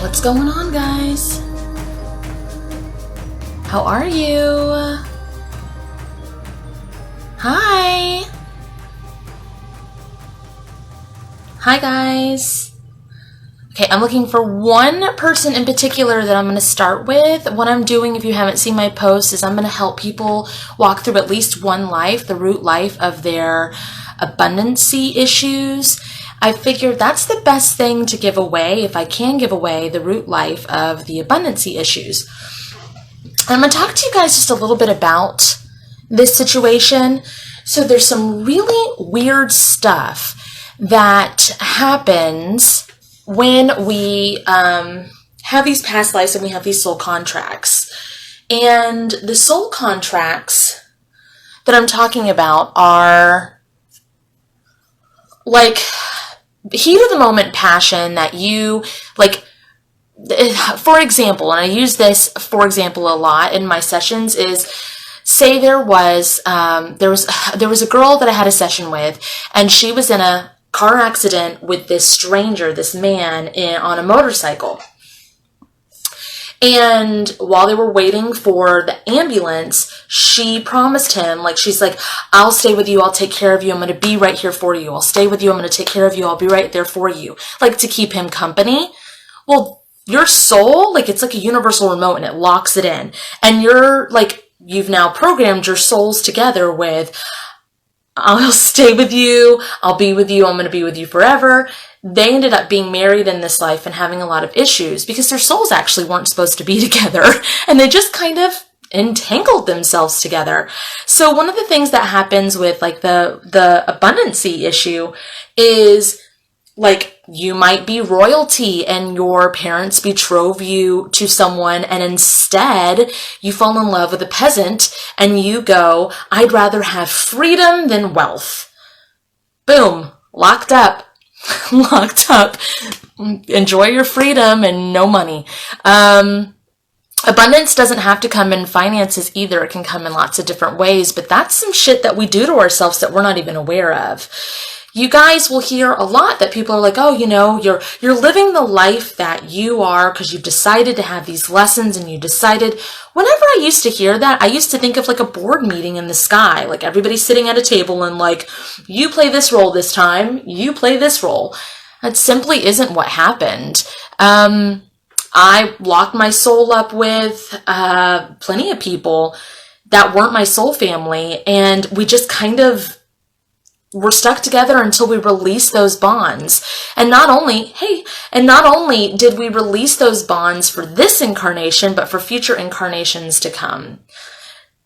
What's going on, guys? How are you? Hi. Hi, guys. Okay, I'm looking for one person in particular that I'm going to start with. What I'm doing, if you haven't seen my post, is I'm going to help people walk through at least one life, the root life of their abundancy issues. I figured that's the best thing to give away, if I can give away the root life of the abundancy issues. I'm going to talk to you guys just a little bit about this situation. So there's some really weird stuff that happens when we have these past lives and we have these soul contracts. And the soul contracts that I'm talking about are like heat of the moment passion that you like. For example, and I use this for example a lot in my sessions, is say there was a girl that I had a session with, and she was in a car accident with this stranger, this man on a motorcycle. And while they were waiting for the ambulance, she promised him, she's like, I'll stay with you. I'll take care of you. I'm going to be right here for you. I'll stay with you. I'm going to take care of you. I'll be right there for you. To keep him company. Well, your soul, it's like a universal remote and it locks it in. And you've now programmed your souls together with, I'll stay with you. I'll be with you. I'm going to be with you forever. They ended up being married in this life and having a lot of issues because their souls actually weren't supposed to be together, and they just kind of entangled themselves together. So one of the things that happens with the abundancy issue is you might be royalty and your parents betrove you to someone, and instead you fall in love with a peasant and you go, I'd rather have freedom than wealth. Boom, locked up. Locked up. Enjoy your freedom and no money. Abundance doesn't have to come in finances either. It can come in lots of different ways, but that's some shit that we do to ourselves that we're not even aware of. You guys will hear a lot that people are like, oh, you're living the life that you are because you've decided to have these lessons and you decided. Whenever I used to hear that, I used to think of a board meeting in the sky, everybody sitting at a table and you play this role this time, you play this role. That simply isn't what happened. I locked my soul up with plenty of people that weren't my soul family, and we just kind of we're stuck together until we release those bonds. And not only did we release those bonds for this incarnation, but for future incarnations to come.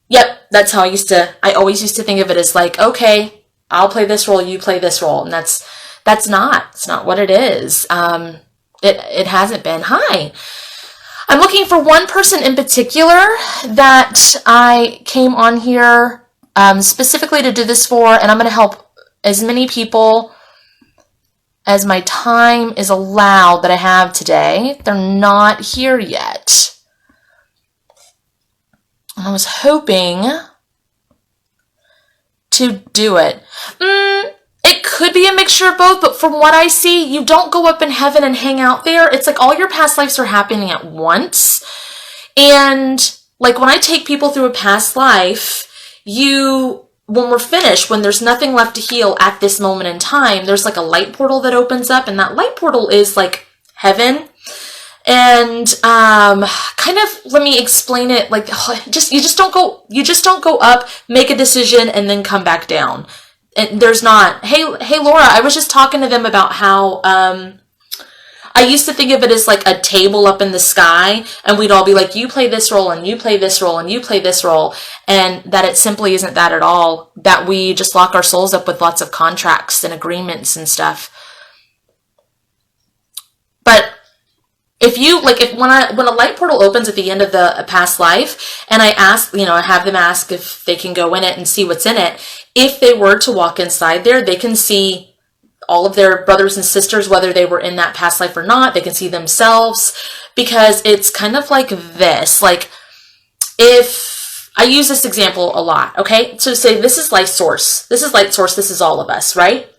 Yep, that's how I always used to think of it as okay, I'll play this role, you play this role. And it's not what it is. It hasn't been. Hi. I'm looking for one person in particular that I came on here specifically to do this for, and I'm going to help as many people as my time is allowed that I have today. They're not here yet. I was hoping to do it. It could be a mixture of both, but from what I see, you don't go up in heaven and hang out there. It's all your past lives are happening at once. And when I take people through a past life, when we're finished, when there's nothing left to heal at this moment in time, there's a light portal that opens up, and that light portal is heaven. And let me explain it. You just don't go up, make a decision, and then come back down. And there's not, hey Laura, I was just talking to them about how I used to think of it as a table up in the sky, and we'd all be you play this role, and you play this role, and you play this role, and that it simply isn't that at all, that we just lock our souls up with lots of contracts and agreements and stuff. But if when a light portal opens at the end of a past life, and I ask, I have them ask if they can go in it and see what's in it, if they were to walk inside there, they can see all of their brothers and sisters, whether they were in that past life or not. They can see themselves, because it's kind of like this. If I use this example a lot, okay? So say this is light source. This is light source. This is all of us, right?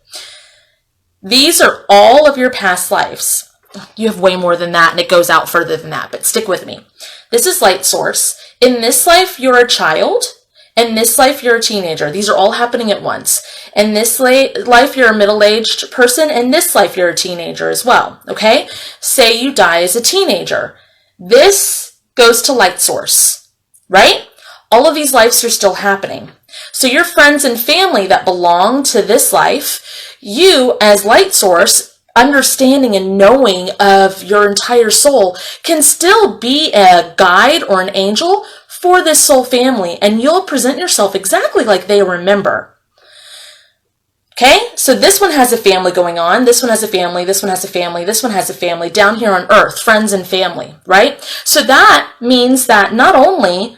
These are all of your past lives. you have way more than that, and it goes out further than that, but stick with me. This is light source. In this life, you're a child. In this life, you're a teenager. These are all happening at once. In this life, you're a middle-aged person. In this life, you're a teenager as well, okay? Say you die as a teenager. This goes to light source, right? All of these lives are still happening. So your friends and family that belong to this life, you as light source, understanding and knowing of your entire soul, can still be a guide or an angel for this soul family, and you'll present yourself exactly like they remember. Okay, so this one has a family going on, this one has a family, this one has a family, this one has a family down here on earth, friends and family, right? So that means that not only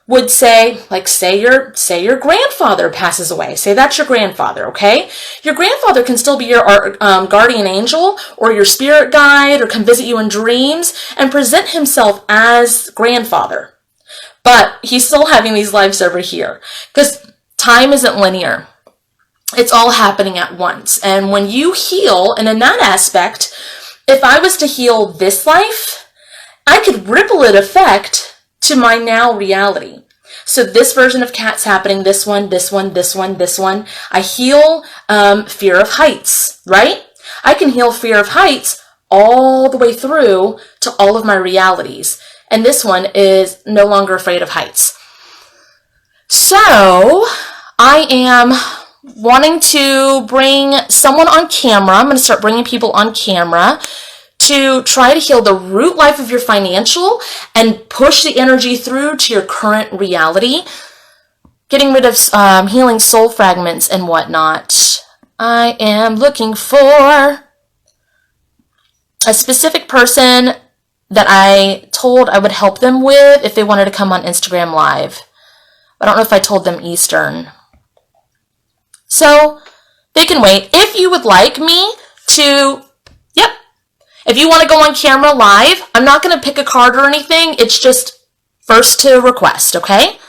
would say your grandfather passes away. Say that's your grandfather, okay? Your grandfather can still be your guardian angel or your spirit guide, or come visit you in dreams and present himself as grandfather. But he's still having these lives over here because time isn't linear. It's all happening at once. And when you heal, and in that aspect, if I was to heal this life, I could ripple it effect to my now reality. So this version of Kat's happening, this one, this one, this one, this one. I heal fear of heights, right? I can heal fear of heights all the way through to all of my realities. And this one is no longer afraid of heights. So I am wanting to bring someone on camera. I'm going to start bringing people on camera to try to heal the root life of your financial and push the energy through to your current reality, getting rid of healing soul fragments and whatnot. I am looking for a specific person that I told I would help them with if they wanted to come on Instagram Live. I don't know if I told them Eastern. So they can wait. If you would like me to, if you want to go on camera live, I'm not going to pick a card or anything. It's just first to request, okay?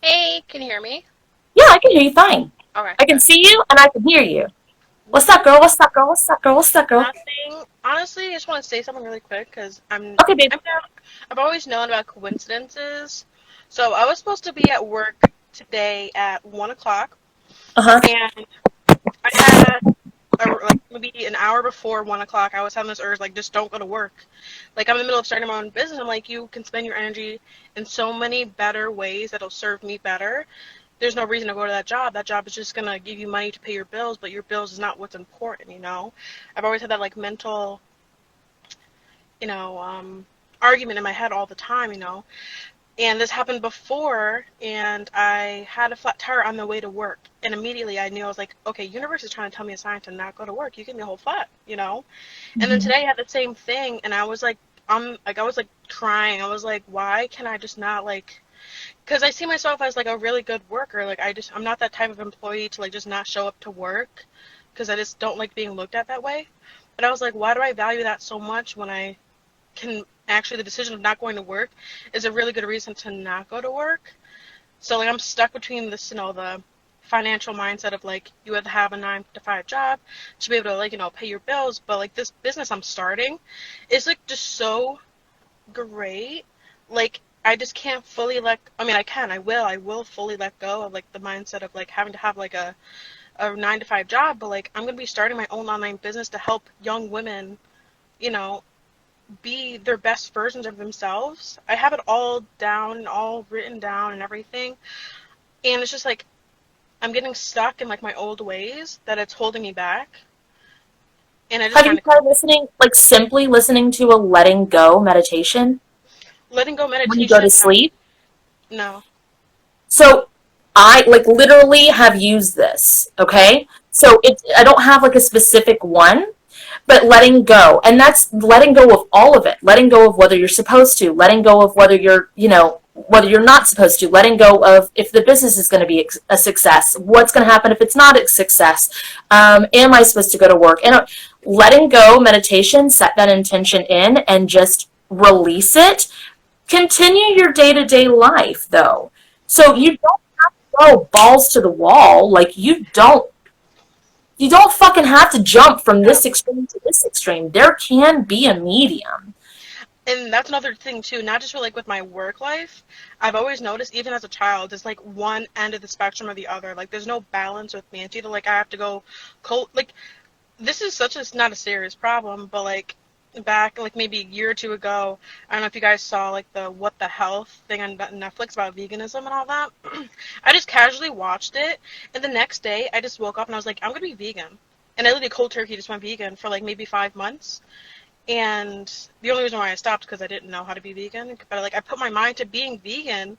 Hey, can you hear me? Yeah, I can hear you fine. Okay. I can see you and I can hear you. What's up, girl? What's up, girl? What's up, girl? What's up, girl? Nothing. Honestly, I just want to say something really quick because Okay, babe. I've always known about coincidences. So I was supposed to be at work today at 1 o'clock, and I had maybe an hour before 1 o'clock. I was having this urge, like, just don't go to work. Like, I'm in the middle of starting my own business. I'm like, you can spend your energy in so many better ways that'll serve me better. There's no reason to go to that job. That job is just going to give you money to pay your bills, but your bills is not what's important, you know? I've always had that, like, mental, argument in my head all the time, And this happened before, and I had a flat tire on the way to work. And immediately I knew, I was like, okay, universe is trying to tell me a sign to not go to work. You give me a whole flat, Mm-hmm. And then today I had the same thing, and I was like, I was like crying. I was like, why can I just not, like, because I see myself as like a really good worker. Like, I'm not that type of employee to like just not show up to work because I just don't like being looked at that way. But I was like, why do I value that so much when I can actually, the decision of not going to work is a really good reason to not go to work. So like I'm stuck between this, the financial mindset of like you have to have a 9-to-5 job to be able to like, pay your bills. But like this business I'm starting is like just so great. Like I just can't fully I will fully let go of like the mindset of like having to have like a 9-to-5 job, but like I'm going to be starting my own online business to help young women, be their best versions of themselves. I have it all down, all written down and everything. And it's just like, I'm getting stuck in like my old ways that it's holding me back. And I just have you tried listening, like simply listening to a letting go meditation? Letting go meditation. When you go to sleep? No. So I like literally have used this, okay? So I don't have like a specific one, but letting go. And that's letting go of all of it. Letting go of whether you're supposed to, letting go of whether you're, whether you're not supposed to, letting go of if the business is going to be a success, what's going to happen if it's not a success, am I supposed to go to work? And letting go meditation, set that intention in and just release it. Continue your day-to-day life, though. So you don't have to go balls to the wall. Like, you don't fucking have to jump from Yeah. this extreme to this extreme. There can be a medium. And that's another thing too, not just for like with my work life. I've always noticed, even as a child, there's like one end of the spectrum or the other. Like there's no balance with me. It's either like I have to go cold. Like this is such a not a serious problem, but like back like maybe a year or two ago, I don't know if you guys saw like the What the Health thing on Netflix about veganism and all that. I just casually watched it, and the next day I just woke up and I was like, I'm gonna be vegan. And I literally cold turkey just went vegan for like maybe 5 months. And the only reason why I stopped because I didn't know how to be vegan. But like I put my mind to being vegan,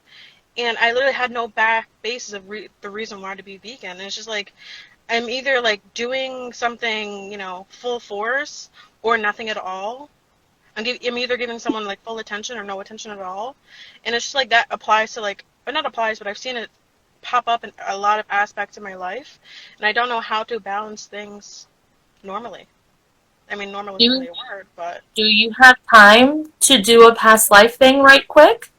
and I literally had no back basis of the reason why to be vegan. And it's just like I'm either like doing something, full force or nothing at all. I'm either giving someone like full attention or no attention at all. And it's just like that applies to like, but not applies, but I've seen it pop up in a lot of aspects of my life, and I don't know how to balance things normally. I mean, normal isn't Do really a word, but do you have time to do a past life thing right quick?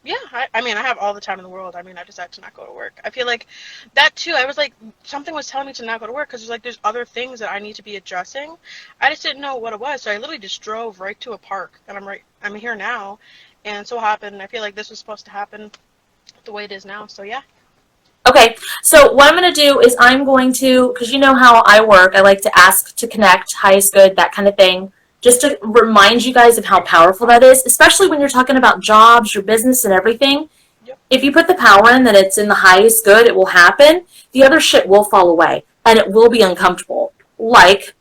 yeah, I mean, I have all the time in the world. I mean, I decided to not go to work. I feel like that too. I was like, something was telling me to not go to work because there's other things that I need to be addressing. I just didn't know what it was, so I literally just drove right to a park, and I'm here now, and so happened. I feel like this was supposed to happen the way it is now. So yeah. Okay, so what I'm going to do is I'm going to, because you know how I work, I like to ask to connect, highest good, that kind of thing, just to remind you guys of how powerful that is, especially when you're talking about jobs, your business, and everything. Yep. If you put the power in that it's in the highest good, it will happen. The other shit will fall away, and it will be uncomfortable, like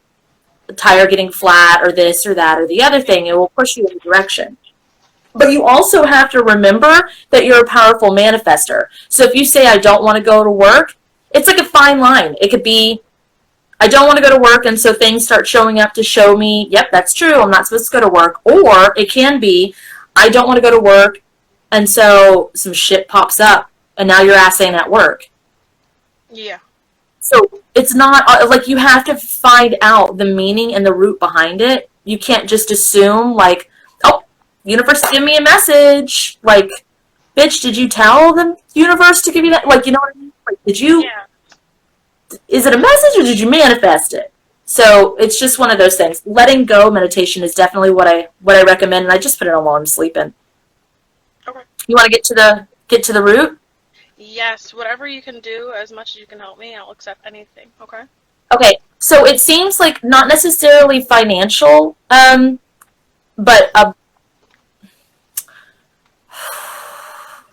the tire getting flat or this or that or the other thing. It will push you in a direction. But you also have to remember that you're a powerful manifester. So if you say, I don't want to go to work, it's like a fine line. It could be, I don't want to go to work, and so things start showing up to show me, yep, that's true, I'm not supposed to go to work. Or it can be, I don't want to go to work, and so some shit pops up, and now your ass ain't at work. Yeah. So it's not like you have to find out the meaning and the root behind it. You can't just assume, like, oh, universe give me a message. Like, bitch, did you tell the universe to give you that? Like, you know what I mean? Like, Yeah. is it a message or did you manifest it? So it's just one of those things. Letting go meditation is definitely what I recommend, and I just put it on while I'm sleeping. Okay. You want to get to the root? Yes. Whatever you can do, as much as you can help me, I'll accept anything. Okay. Okay, so it seems like not necessarily financial, but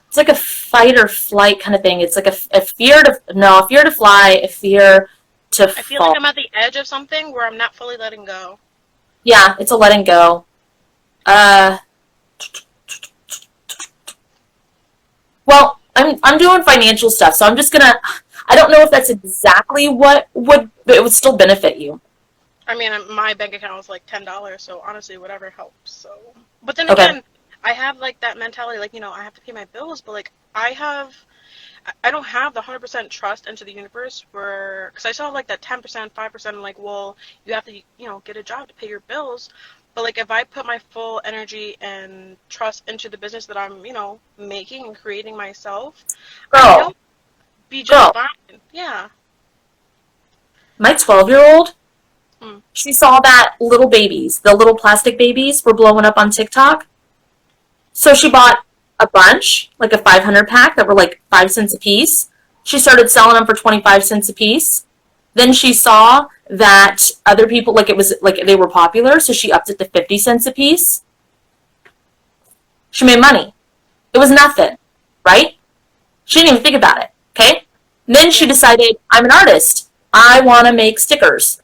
it's like a fight or flight kind of thing. It's like a fear to no, a fear to fly, a fear to I feel like fall. I'm at the edge of something where I'm not fully letting go. Yeah, it's a letting go. Uh, well, I'm doing financial stuff, so I'm just gonna. I don't know if that's exactly what would, but it would still benefit you. I mean, my bank account was like $10, so honestly, whatever helps. So, but then Okay. again, I have like that mentality, like I have to pay my bills, but like I don't have the 100% trust into the universe where, because I still have like that 10%, 5%. I'm like, well, you have to, get a job to pay your bills. But like, if I put my full energy and trust into the business that I'm, making and creating myself, I know Girl, it'll be just girl, fine. Yeah. my 12-year-old, Mm. she saw that little babies, the little plastic babies were blowing up on TikTok. So she bought a bunch, like a 500 pack that were like 5 cents a piece. She started selling them for 25 cents a piece. Then she saw that other people, like it was like they were popular, so she upped it to 50 cents a piece. She made money. It was nothing, right? She didn't even think about it, okay? Then she Yeah. decided, I'm an artist. I want to make stickers.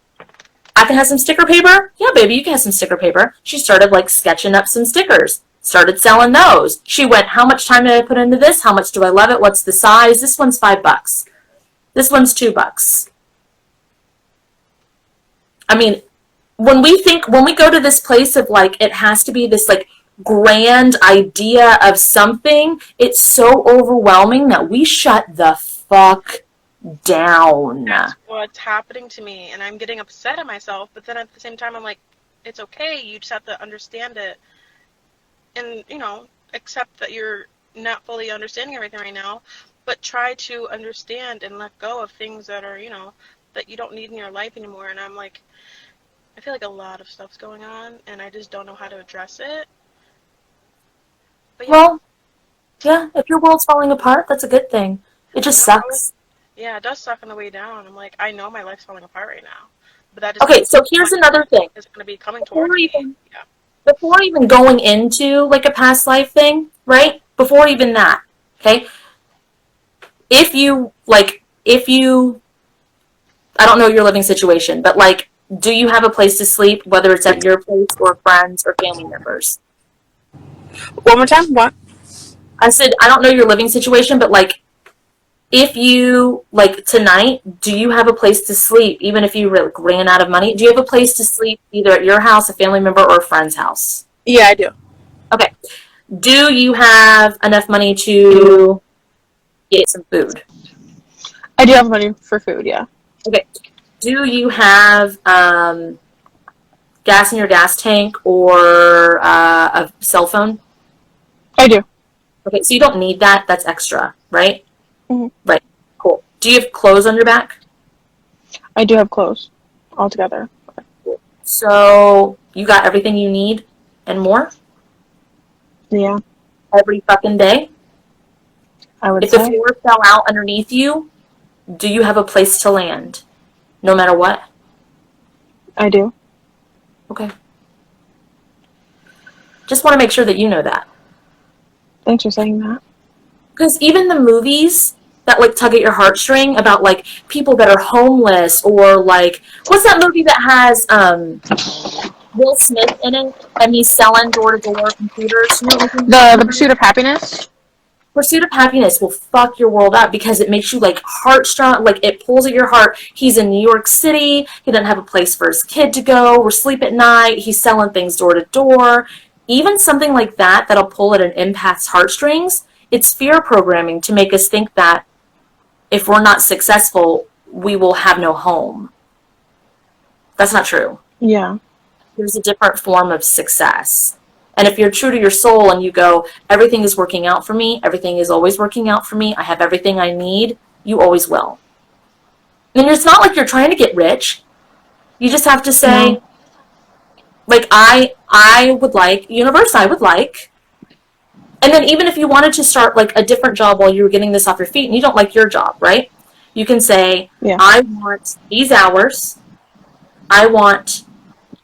I can have some sticker paper? Yeah, baby, you can have some sticker paper. She started like sketching up some stickers. Started selling those. She went, how much time did I put into this? How much do I love it? What's the size? This one's $5. This one's $2. I mean, when we go to this place of like, it has to be this like grand idea of something, it's so overwhelming that we shut the fuck down. That's what's happening to me, and I'm getting upset at myself. But then at the same time, I'm like, it's okay. You just have to understand it. and, accept that you're not fully understanding everything right now, but try to understand and let go of things that are, that you don't need in your life anymore. And I'm like, I feel like a lot of stuff's going on, and I just don't know how to address it. But yeah. Well, yeah, if your world's falling apart, that's a good thing. It just No, sucks. yeah, it does suck on the way down. I'm like, I know my life's falling apart right now, but that doesn't Okay, mean so here's another thing. is going to be coming Before towards me. even Yeah. before even going into like a past life thing, right? Before even that, okay? If you I don't know your living situation, but like, do you have a place to sleep, whether it's at your place or friends or family members? One more time. What? I said, I don't know your living situation, but like, if you, like tonight, do you have a place to sleep, even if you like, ran out of money? Do you have a place to sleep either at your house, a family member, or a friend's house? Yeah, I do. Okay. Do you have enough money to get some food? I do have money for food. Yeah. Okay. Do you have gas in your gas tank or a cell phone? I do. Okay, so you don't need that. That's extra, right? Hmm. Right. Cool. Do you have clothes on your back? I do have clothes altogether. So you got everything you need and more Yeah, every fucking day? I would If the say. floor fell out underneath you, do you have a place to land? No matter what? I do. Okay. Just want to make sure that you know that. Thanks for saying that. Because even the movies that like tug at your heartstring about like people that are homeless or like what's that movie that has Will Smith in it and he's selling door to door computers? You know what I'm The talking pursuit about? of happiness. Pursuit of Happiness will fuck your world up because it makes you like heartstrong, like it pulls at your heart. He's in New York City. He doesn't have a place for his kid to go or sleep at night. He's selling things door to door. Even something like that that'll pull at an empath's heartstrings. It's fear programming to make us think that if we're not successful, we will have no home. That's not true. Yeah. There's a different form of success. And if you're true to your soul and you go, everything is working out for me, everything is always working out for me, I have everything I need, you always will. And it's not like you're trying to get rich. You just have to No. say, like, I would like, universe, I would like. And then even if you wanted to start like a different job while you were getting this off your feet and you don't like your job, right? You can say, Yeah. I want these hours. I want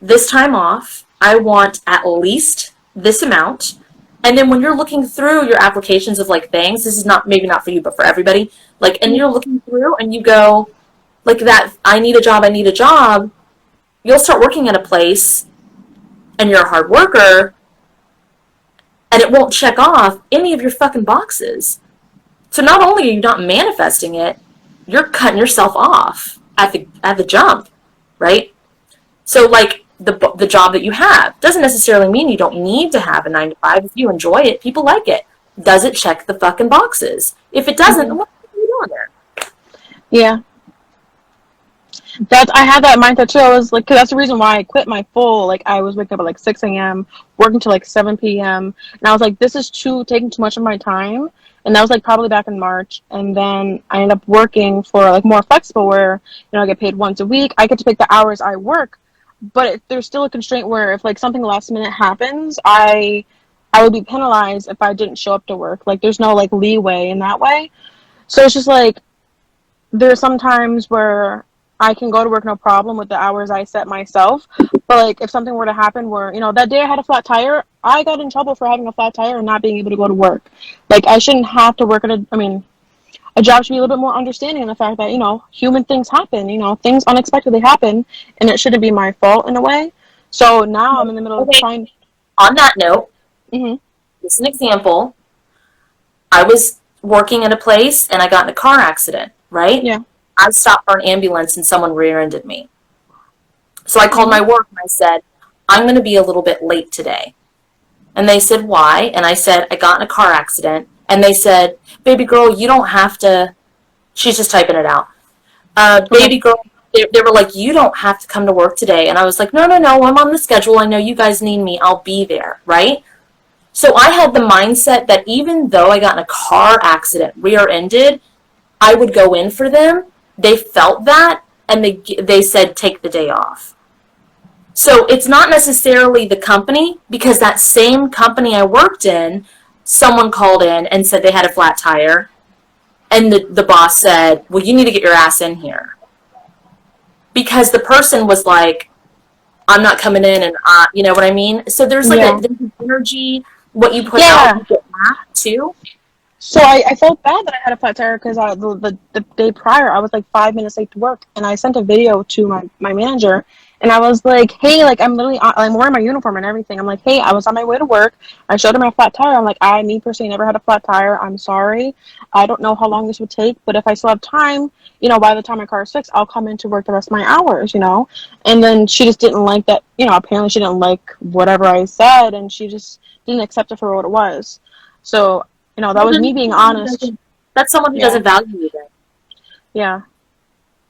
this time off. I want at least this amount. And then when you're looking through your applications of like things, this is not maybe not for you, but for everybody, like, and you're looking through and you go, like that, I need a job, you'll start working at a place and you're a hard worker and it won't check off any of your fucking boxes. So not only are you not manifesting it, you're cutting yourself off at the jump, right? So like the job that you have doesn't necessarily mean you don't need to have a 9 to 5. If you enjoy it, people like it. Does it check the fucking boxes? If it doesn't, Hmm. then what are you doing there? Yeah. I had that mindset too. I was like, cause that's the reason why I quit my full. Like, I was waking up at like 6 a.m., working till like 7 p.m., and I was like, this is taking too much of my time. And that was like probably back in March. And then I ended up working for like more flexible, where I get paid once a week. I get to pick the hours I work, but there's still a constraint where if like something last minute happens, I would be penalized if I didn't show up to work. Like, there's no like leeway in that way. So it's just like there's some times where I can go to work no problem with the hours I set myself. But like if something were to happen where, that day I had a flat tire, I got in trouble for having a flat tire and not being able to go to work. Like, I shouldn't have to work a job should be a little bit more understanding in the fact that, human things happen, things unexpectedly happen, and it shouldn't be my fault in a way. So now I'm in the middle of Okay. trying. On that note, Hmm. just an example. I was working at a place and I got in a car accident, right? Yeah. I stopped for an ambulance and someone rear-ended me. So I called Hmm. my work and I said, I'm going to be a little bit late today. And they said, why? And I said, I got in a car accident. And they said, baby girl, you don't have to. She's just typing it out. Okay. Baby girl, they were like, you don't have to come to work today. And I was like, no, I'm on the schedule. I know you guys need me. I'll be there, right? So I had the mindset that even though I got in a car accident, rear-ended, I would go in for them. They felt that, and they said, take the day off. So it's not necessarily the company, because that same company I worked in, someone called in and said they had a flat tire, and the boss said, well, you need to get your ass in here. Because the person was like, I'm not coming in, and you know what I mean? So there's like Yeah. there's energy, what you put out, Yeah. you get back too. So I felt bad that I had a flat tire because the day prior I was like 5 minutes late to work, and I sent a video to my manager, and I was like, hey, like I'm wearing my uniform and everything. I'm like, hey, I was on my way to work. I showed her my flat tire. I'm like, me personally never had a flat tire. I'm sorry. I don't know how long this would take, but if I still have time, by the time my car is fixed, I'll come into work the rest of my hours. And then she just didn't like that. Apparently she didn't like whatever I said, and she just didn't accept it for what it was. So that Well, was me being honest. that's someone who Yeah. doesn't value you then. Yeah.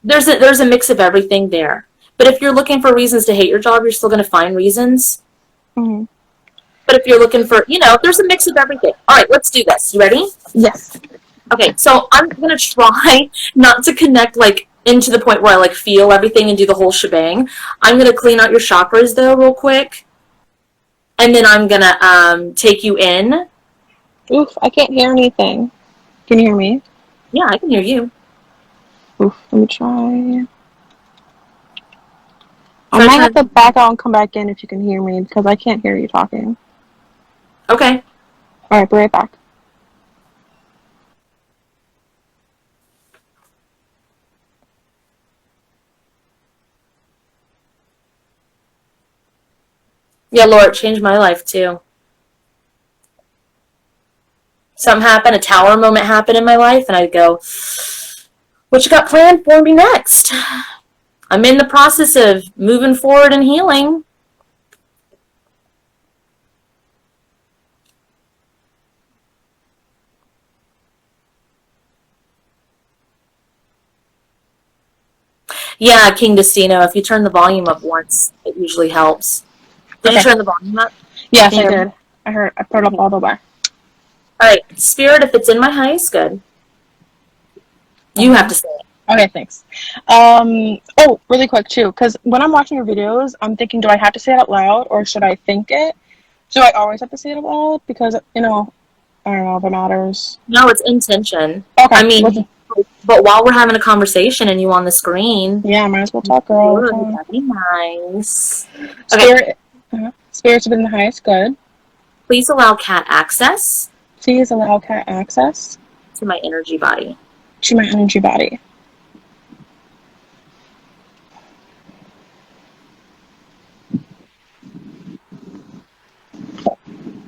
There's a mix of everything there. But if you're looking for reasons to hate your job, you're still going to find reasons. Hmm. But if you're looking for, there's a mix of everything. All right, let's do this. You ready? Yes. Okay, so I'm going to try not to connect like into the point where I like feel everything and do the whole shebang. I'm going to clean out your chakras though real quick. And then I'm going to take you in. Oof, I can't hear anything. Can you hear me? Yeah, I can hear you. Oof, let me try. I So might have to back out and come back in if you can hear me because I can't hear you talking. Okay. All right, be right back. Yeah, Laura, it changed my life too. Something happened, a tower moment happened in my life, and I'd go, what you got planned for me next? I'm in the process of moving forward and healing. Yeah, King Destino, if you turn the volume up once, it usually helps. Did you turn the volume up? Yes, I did. I put it up all the way. All right, Spirit, if it's in my highest good, you have to say it. Okay, thanks. Really quick too, because when I'm watching your videos, I'm thinking, do I have to say it out loud or should I think it? Do I always have to say it out loud? Because, I don't know if it matters. No, it's intention. Okay. I mean, but while we're having a conversation and you on the screen, yeah, might as well talk, girl. that'd be nice. Okay. Spirits within the highest good. Please allow cat access. Please allow cat access to my energy body. To my energy body.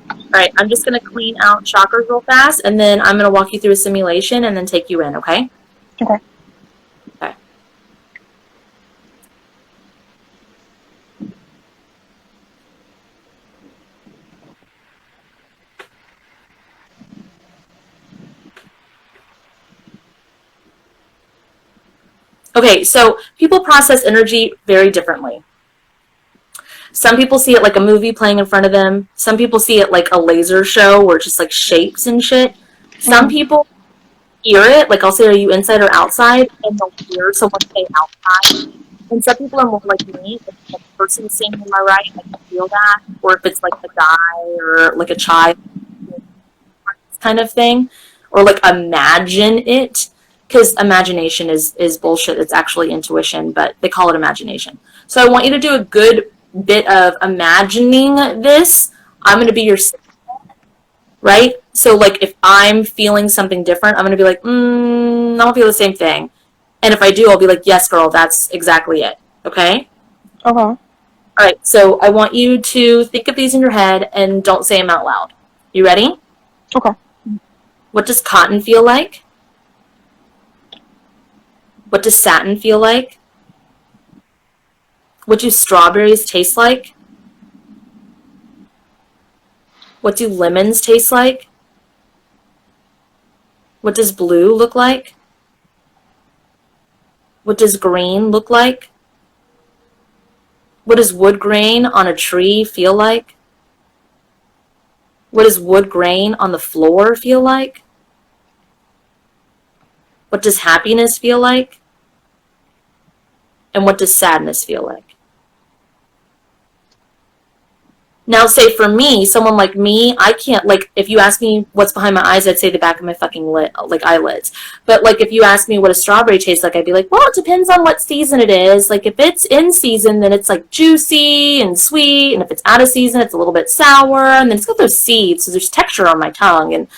All right, I'm just going to clean out chakras real fast, and then I'm going to walk you through a simulation and then take you in, okay? Okay. Okay. Okay, so people process energy very differently. Some people see it like a movie playing in front of them. Some people see it like a laser show where it's just like shapes and shit. Some people hear it, like I'll say, are you inside or outside? And they'll hear someone say outside. And some people are more like me, if the person singing to my right, I can feel that. Or if it's like a guy or like a child kind of thing. Or like imagine it. Because imagination is bullshit. It's actually intuition, but they call it imagination. So I want you to do a good bit of imagining this. I'm going to be your right? So like if I'm feeling something different, I'm going to be like, I don't feel the same thing. And if I do, I'll be like, yes, girl, that's exactly it. Okay? Okay. All right, so I want you to think of these in your head and don't say them out loud. You ready? Okay. What does cotton feel like? What does satin feel like? What do strawberries taste like? What do lemons taste like? What does blue look like? What does green look like? What does wood grain on a tree feel like? What does wood grain on the floor feel like? What does happiness feel like? And what does sadness feel like? Now, say for me, someone like me, I can't, like, if you ask me what's behind my eyes, I'd say the back of my fucking eyelids. But, like, if you ask me what a strawberry tastes like, I'd be like, well, it depends on what season it is. Like, if it's in season, then it's, like, juicy and sweet. And if it's out of season, it's a little bit sour. And then it's got those seeds, so there's texture on my tongue. And,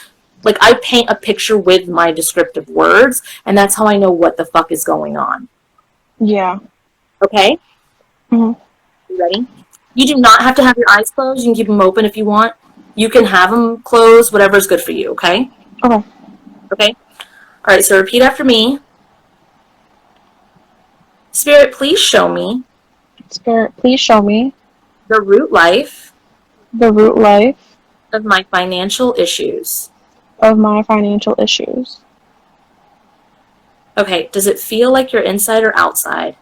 like, I paint a picture with my descriptive words, and that's how I know what the fuck is going on. Yeah. Okay? Mm-hmm. You ready? You do not have to have your eyes closed. You can keep them open if you want. You can have them closed, whatever is good for you, okay? Okay. Okay? All right, so repeat after me. Spirit, please show me Spirit, please show me the root life the root life of my financial issues. of my financial issues. Okay, does it feel like you're inside or outside?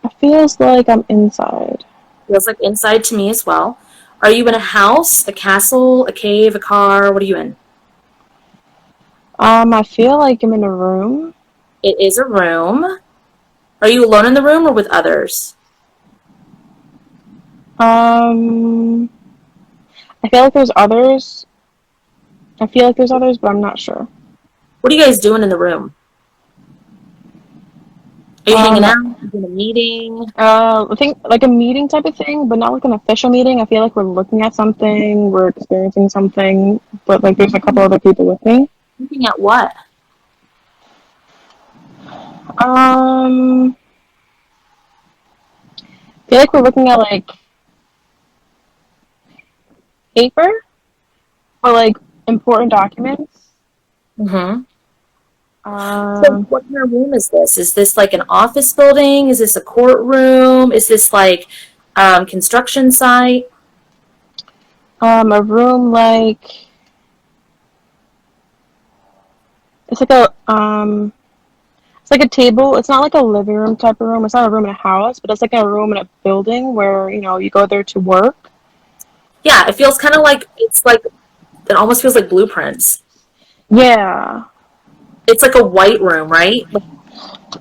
It feels like I'm inside. Feels like inside to me as well. Are you in a house, a castle, a cave, a car? What are you in? I feel like I'm in a room. It is a room. Are you alone in the room or with others? I feel like there's others. But I'm not sure. What are you guys doing in the room? Are you hanging out? Are you in a meeting? I think like a meeting type of thing, but not like an official meeting. I feel like we're looking at something, we're experiencing something, but like there's a couple other people with me. Looking at what? I feel like we're looking at like paper or like important documents. Mm-hmm. So what kind of room is this? Is this like an office building? Is this a courtroom? Is this like construction site? A room like it's like a table. It's not like a living room type of room. It's not a room in a house, but it's like a room in a building where you go there to work. Yeah, it feels kind of like it almost feels like blueprints. Yeah. It's like a white room, right?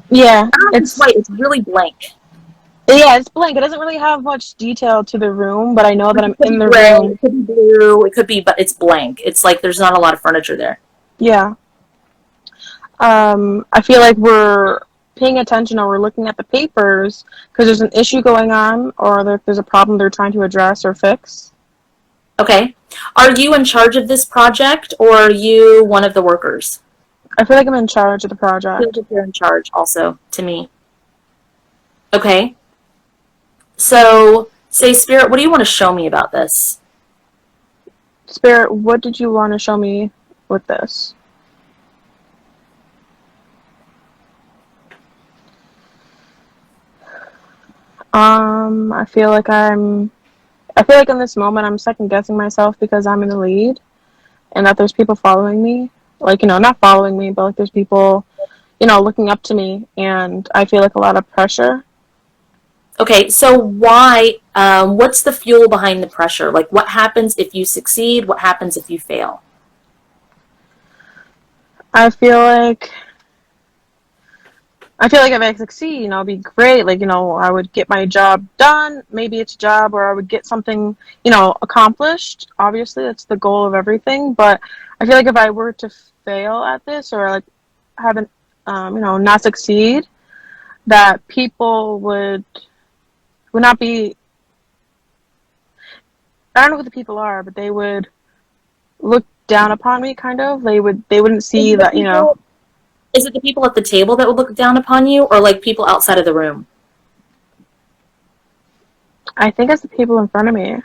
Yeah. It's white. It's really blank. Yeah, it's blank. It doesn't really have much detail to the room, but I know that I'm in the gray, room. It could be blue. It could be, but it's blank. It's like there's not a lot of furniture there. Yeah. I feel like we're paying attention or we're looking at the papers because there's an issue going on or there's a problem they're trying to address or fix. Okay. Are you in charge of this project or are you one of the workers? I feel like I'm in charge of the project. I feel like you're in charge also, to me. Okay. So, say, Spirit, what do you want to show me about this? Spirit, what did you want to show me with this? I feel like in this moment I'm second guessing myself because I'm in the lead and that there's people following me. Like, not following me, but like there's people, looking up to me and I feel like a lot of pressure. Okay, so why, what's the fuel behind the pressure? Like, what happens if you succeed? What happens if you fail? I feel like if I succeed, it'd be great. Like, I would get my job done. Maybe it's a job where I would get something, accomplished. Obviously, that's the goal of everything. But I feel like if I were to fail at this or like haven't, not succeed, that people would not be. I don't know who the people are, but they would look down upon me. Kind of. They wouldn't see that. Is it the people at the table that would look down upon you, or like people outside of the room? I think it's the people in front of me.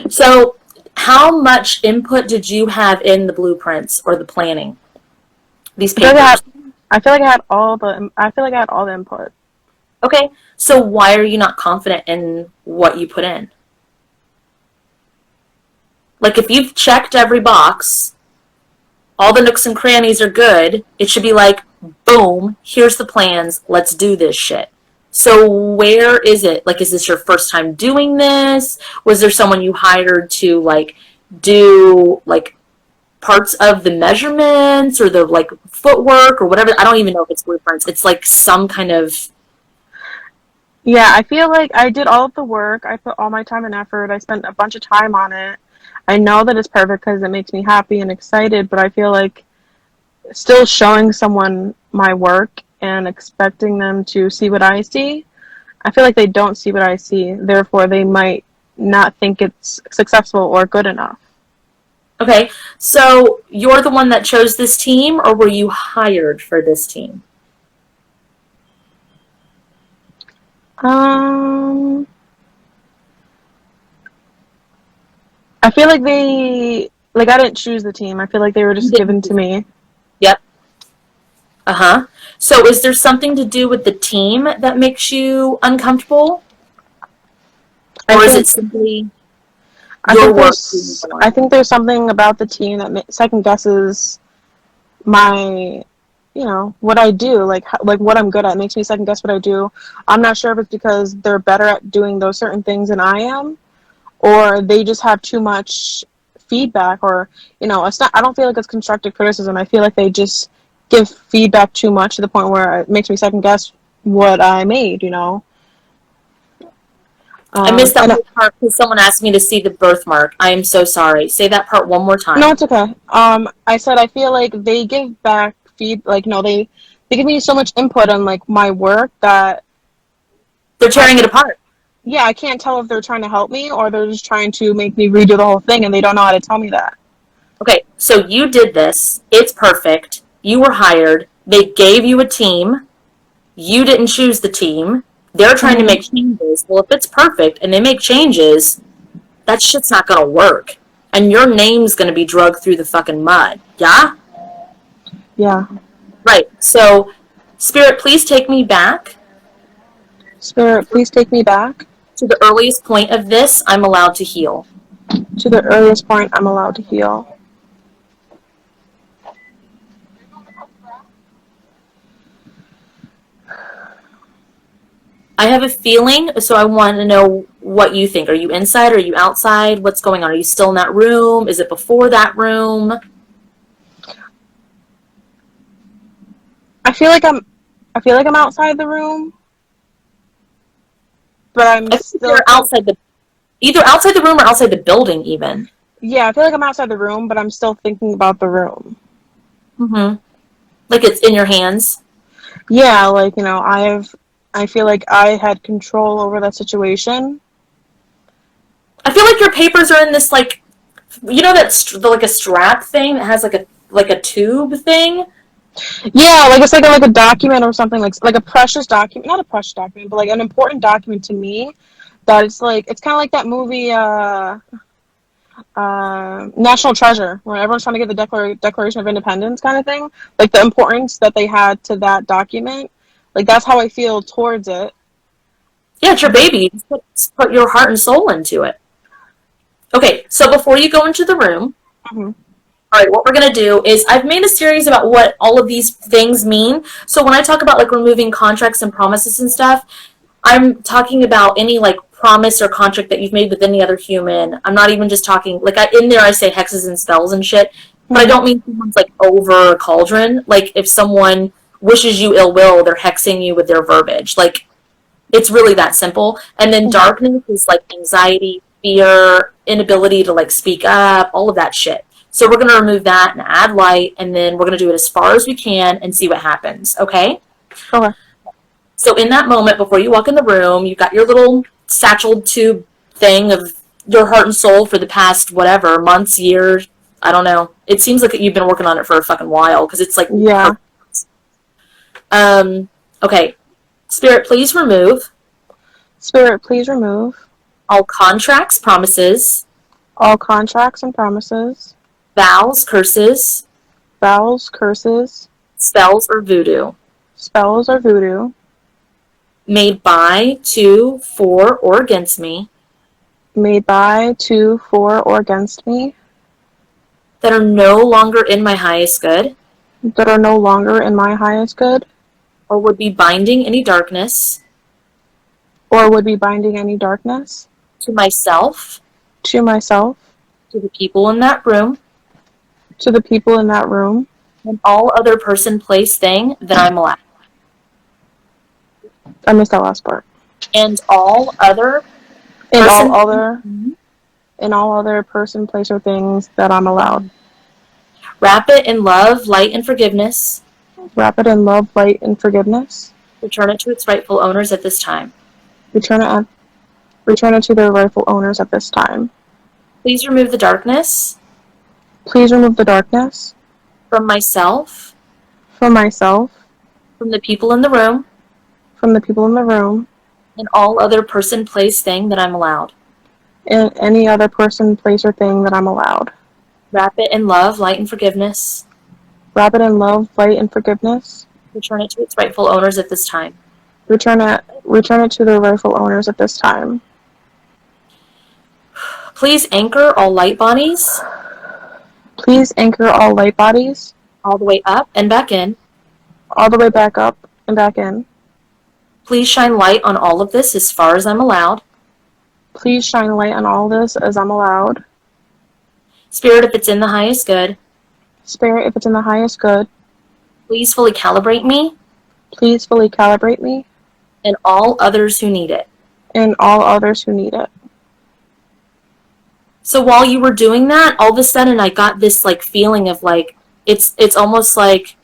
So, how much input did you have in the blueprints or the planning? These papers. I feel like I had all the input. Okay, so why are you not confident in what you put in? Like, if you've checked every box, all the nooks and crannies are good, it should be like, boom, here's the plans, let's do this shit. So where is it? Like, is this your first time doing this? Was there someone you hired to like do like parts of the measurements or the like footwork or whatever? I don't even know if it's blueprints. It's like some kind of. Yeah, I feel like I did all of the work. I put all my time and effort. I spent a bunch of time on it. I know that it's perfect because it makes me happy and excited, but I feel like still showing someone my work and expecting them to see what I see, I feel like they don't see what I see. Therefore, they might not think it's successful or good enough. Okay, so you're the one that chose this team, or were you hired for this team? Um, I feel like I didn't choose the team. I feel like they were You just given to didn't. me. Yep. Uh-huh. So is there something to do with the team that makes you uncomfortable? I Or is it think simply your work being I done? think there's something about the team that second guesses my what I do, like what I'm good at. It makes me second guess what I do. I'm not sure if it's because they're better at doing those certain things than I am, or they just have too much feedback, or it's not. I don't feel like it's constructive criticism. I feel like they just give feedback too much to the point where it makes me second guess what I made. I missed that And whole part because someone asked me to see the birthmark. I am so sorry. Say that part one more no, time. it's okay. I said I feel like they give back like no, they give me so much input on like my work that They're I tearing it apart. yeah, I can't tell if they're trying to help me or they're just trying to make me redo the whole thing and they don't know how to tell me that. Okay, so you did this. It's perfect. You were hired. They gave you a team. You didn't choose the team. They're trying to Hmm. make changes. Well, if it's perfect and they make changes, that shit's not gonna work. And your name's gonna be drugged through the fucking mud. Yeah? Yeah. Right. So, Spirit, please take me back Spirit, please take me back to the earliest point of this. I'm allowed to heal. to the earliest point I'm allowed to heal. I have a feeling, so I want to know what you think. Are you inside? Are you outside? What's going on? Are you still in that room? Is it before that room? I feel like I'm outside the room, but I'm I think still you're outside the either outside the room or outside the building, even. yeah, I feel like I'm outside the room, but I'm still thinking about the room. Mm-hmm. Like it's in your hands. Yeah, like, I feel like I had control over that situation. I feel like your papers are in this like that like a strap thing that has like a tube thing. Yeah, like it's like a document or something, like a precious document, not a precious document, but like an important document to me. That it's kind of like that movie, National Treasure, where everyone's trying to get the Declaration of Independence kind of thing. Like the importance that they had to that document. Like that's how I feel towards it. Yeah, it's your baby. You just put your heart and soul into it. Okay, so before you go into the room, Hmm. all right, what we're going to do is I've made a series about what all of these things mean. So when I talk about like removing contracts and promises and stuff, I'm talking about any like promise or contract that you've made with any other human. I'm not even just talking like in there I say hexes and spells and shit, but I Hmm. don't mean someone's like over a cauldron. Like if someone wishes you ill will, they're hexing you with their verbiage. Like it's really that simple. And then Hmm. darkness is like anxiety, fear, inability to like speak up, all of that shit. So we're going to remove that and add light, and then we're going to do it as far as we can and see what happens. Okay? Okay. So in that moment, before you walk in the room, you've got your little satchel tube thing of your heart and soul for the past whatever months, years. I don't know. It seems like you've been working on it for a fucking while because it's like Yeah. perfect. Okay. Spirit, please remove Spirit, please remove all contracts, promises, all contracts and promises, vows, curses, vows, curses, spells, or voodoo spells, or voodoo made by, to, for, or against me made by, to, for, or against me that are no longer in my highest good that are no longer in my highest good or would be binding any darkness or would be binding any darkness to myself, to myself, to the people in that room, to the people in that room, and all other person, place, thing that I'm allowed. I missed that last part. And all other And person, all other person, place, or things that I'm allowed. wrap it in love, light, and forgiveness. Wrap it in love, light, and forgiveness. Return it to its rightful owners at this time. Return it to their rightful owners at this time. Please remove the darkness. Please remove the darkness From myself. from myself. From the people in the room. From the people in the room. And all other person, place, thing that I'm allowed. And any other person, place, or thing that I'm allowed. Wrap it in love, light, and forgiveness. Wrap it in love, light, and forgiveness. Return it to its rightful owners at this time. Return it to their rightful owners at this time. Please anchor all light bodies. Please anchor all light bodies. All the way up and back in. All the way back up and back in. Please shine light on all of this as far as I'm allowed. Please shine light on all this as I'm allowed. Spirit, if it's in the highest good. Spirit, if it's in the highest good. Please fully calibrate me. Please fully calibrate me. And all others who need it. And all others who need it. So while you were doing that, all of a sudden I got this like feeling of like, it's almost like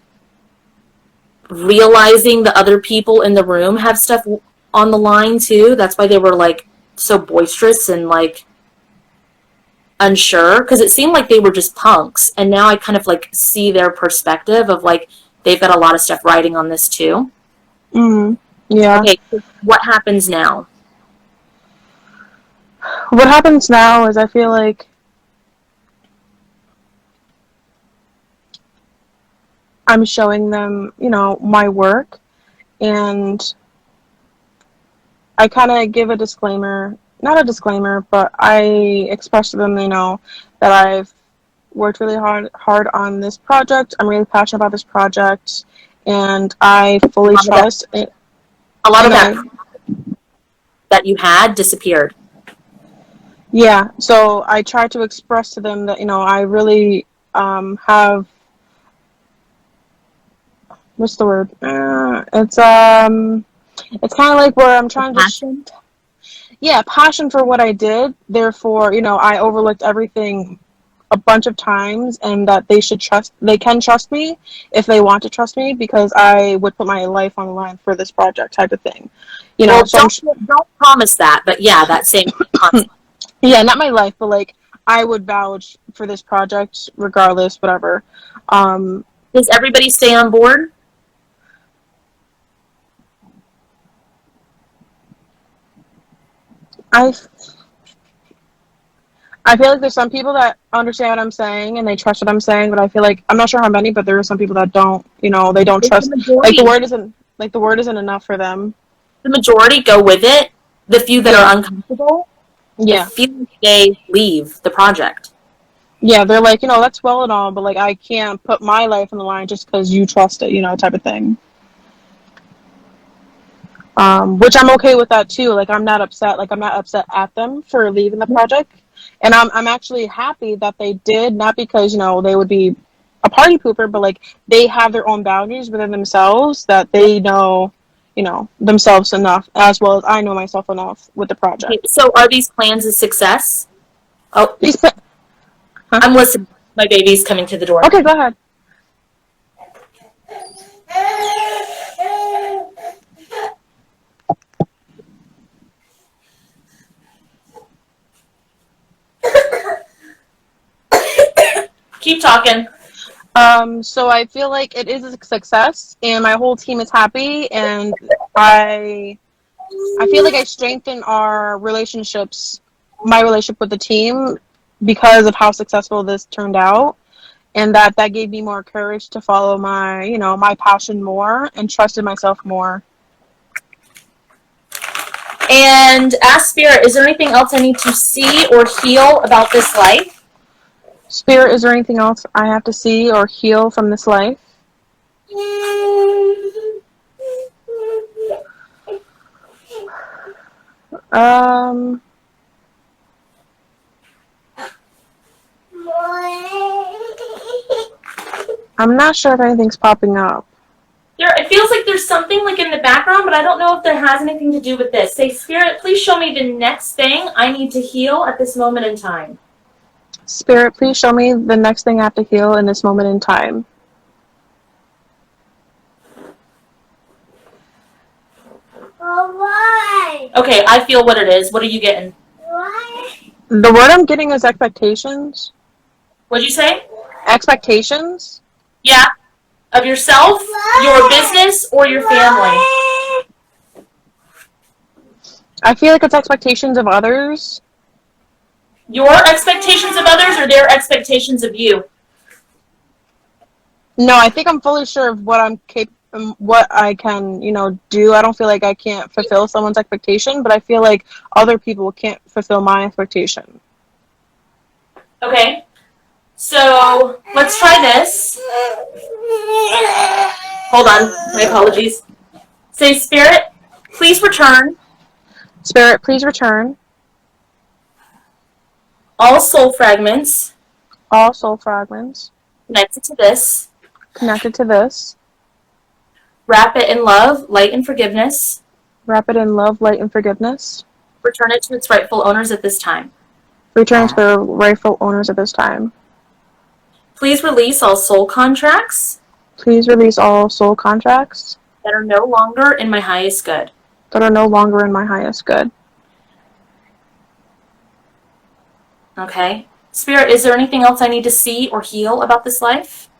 realizing the other people in the room have stuff on the line too. That's why they were like so boisterous and like unsure, because it seemed like they were just punks, and now I kind of like see their perspective of like they've got a lot of stuff riding on this too. Yeah. Okay, so what happens now? What happens now is I feel like I'm showing them, my work, and I kind of give a disclaimer, not a disclaimer, but I express to them, that I've worked really hard on this project. I'm really passionate about this project, and I fully trust it. A lot of that you had disappeared. Yeah, so I try to express to them that, I really have, what's the word? It's kind of like where I'm trying passion? Passion for what I did. Therefore, I overlooked everything a bunch of times, and that they can trust me if they want to trust me, because I would put my life on the line for this project type of thing. Well, so don't promise that, but yeah, that same concept. Yeah, not my life, but like I would vouch for this project regardless, whatever. Does everybody stay on board? I feel like there's some people that understand what I'm saying and they trust what I'm saying, but I feel like I'm not sure how many, but there are some people that don't. They don't trust. Like the word isn't enough for them. The majority go with it. The few that are uncomfortable, the few they leave the project. Yeah, they're like, that's well and all, but like I can't put my life on the line just because you trust it, type of thing. Which I'm okay with that too. Like I'm not upset. Like I'm not upset at them for leaving the project, and I'm actually happy that they did. Not because they would be a party pooper, but like they have their own boundaries within themselves, that they know, themselves enough, as well as I know myself enough with the project. Okay, so are these plans a success? Oh, I'm listening. My baby's coming to the door. Okay, go ahead. Keep talking. So I feel like it is a success, and my whole team is happy, and I feel like I strengthen our relationships, my relationship with the team, because of how successful this turned out, and that gave me more courage to follow my, my passion more, and trusted myself more. And ask Spirit, is there anything else I need to see or heal about this life? Spirit, is there anything else I have to see or heal from this life? Um, I'm not sure if anything's popping up. It feels like there's something like in the background, but I don't know if that has anything to do with this. Say, Spirit, please show me the next thing I need to heal at this moment in time. Spirit, please show me the next thing I have to heal in this moment in time. Okay, I feel what it is. What are you getting? The word I'm getting is expectations. What'd you say? Expectations? Yeah. Of yourself, your business, or your family? I feel like it's expectations of others. Your expectations of others or their expectations of you? No, I think I'm fully sure of what what I can, do. I don't feel like I can't fulfill someone's expectation, but I feel like other people can't fulfill my expectation. Okay. So let's try this. Hold on. My apologies. Say, Spirit, please return Spirit, please return all soul fragments all soul fragments connected to this. connected to this. Wrap it in love, light, and forgiveness. Wrap it in love, light, and forgiveness. Return it to its rightful owners at this time. Return to the rightful owners at this time. Please release all soul contracts Please release all soul contracts that are no longer in my highest good. that are no longer in my highest good. Okay. Spirit, is there anything else I need to see or heal about this life?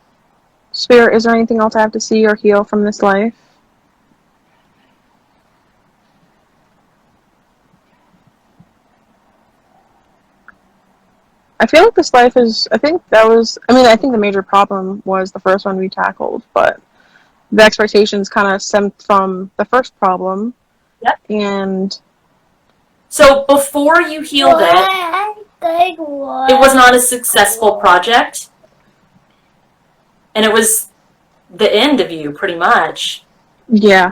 Spirit, is there anything else I have to see or heal from this life? I feel like this life is, I think the major problem was the first one we tackled, but the expectations kind of stemmed from the first problem. Yep. And so before you healed it was not a successful project. And it was the end of you, pretty much. Yeah.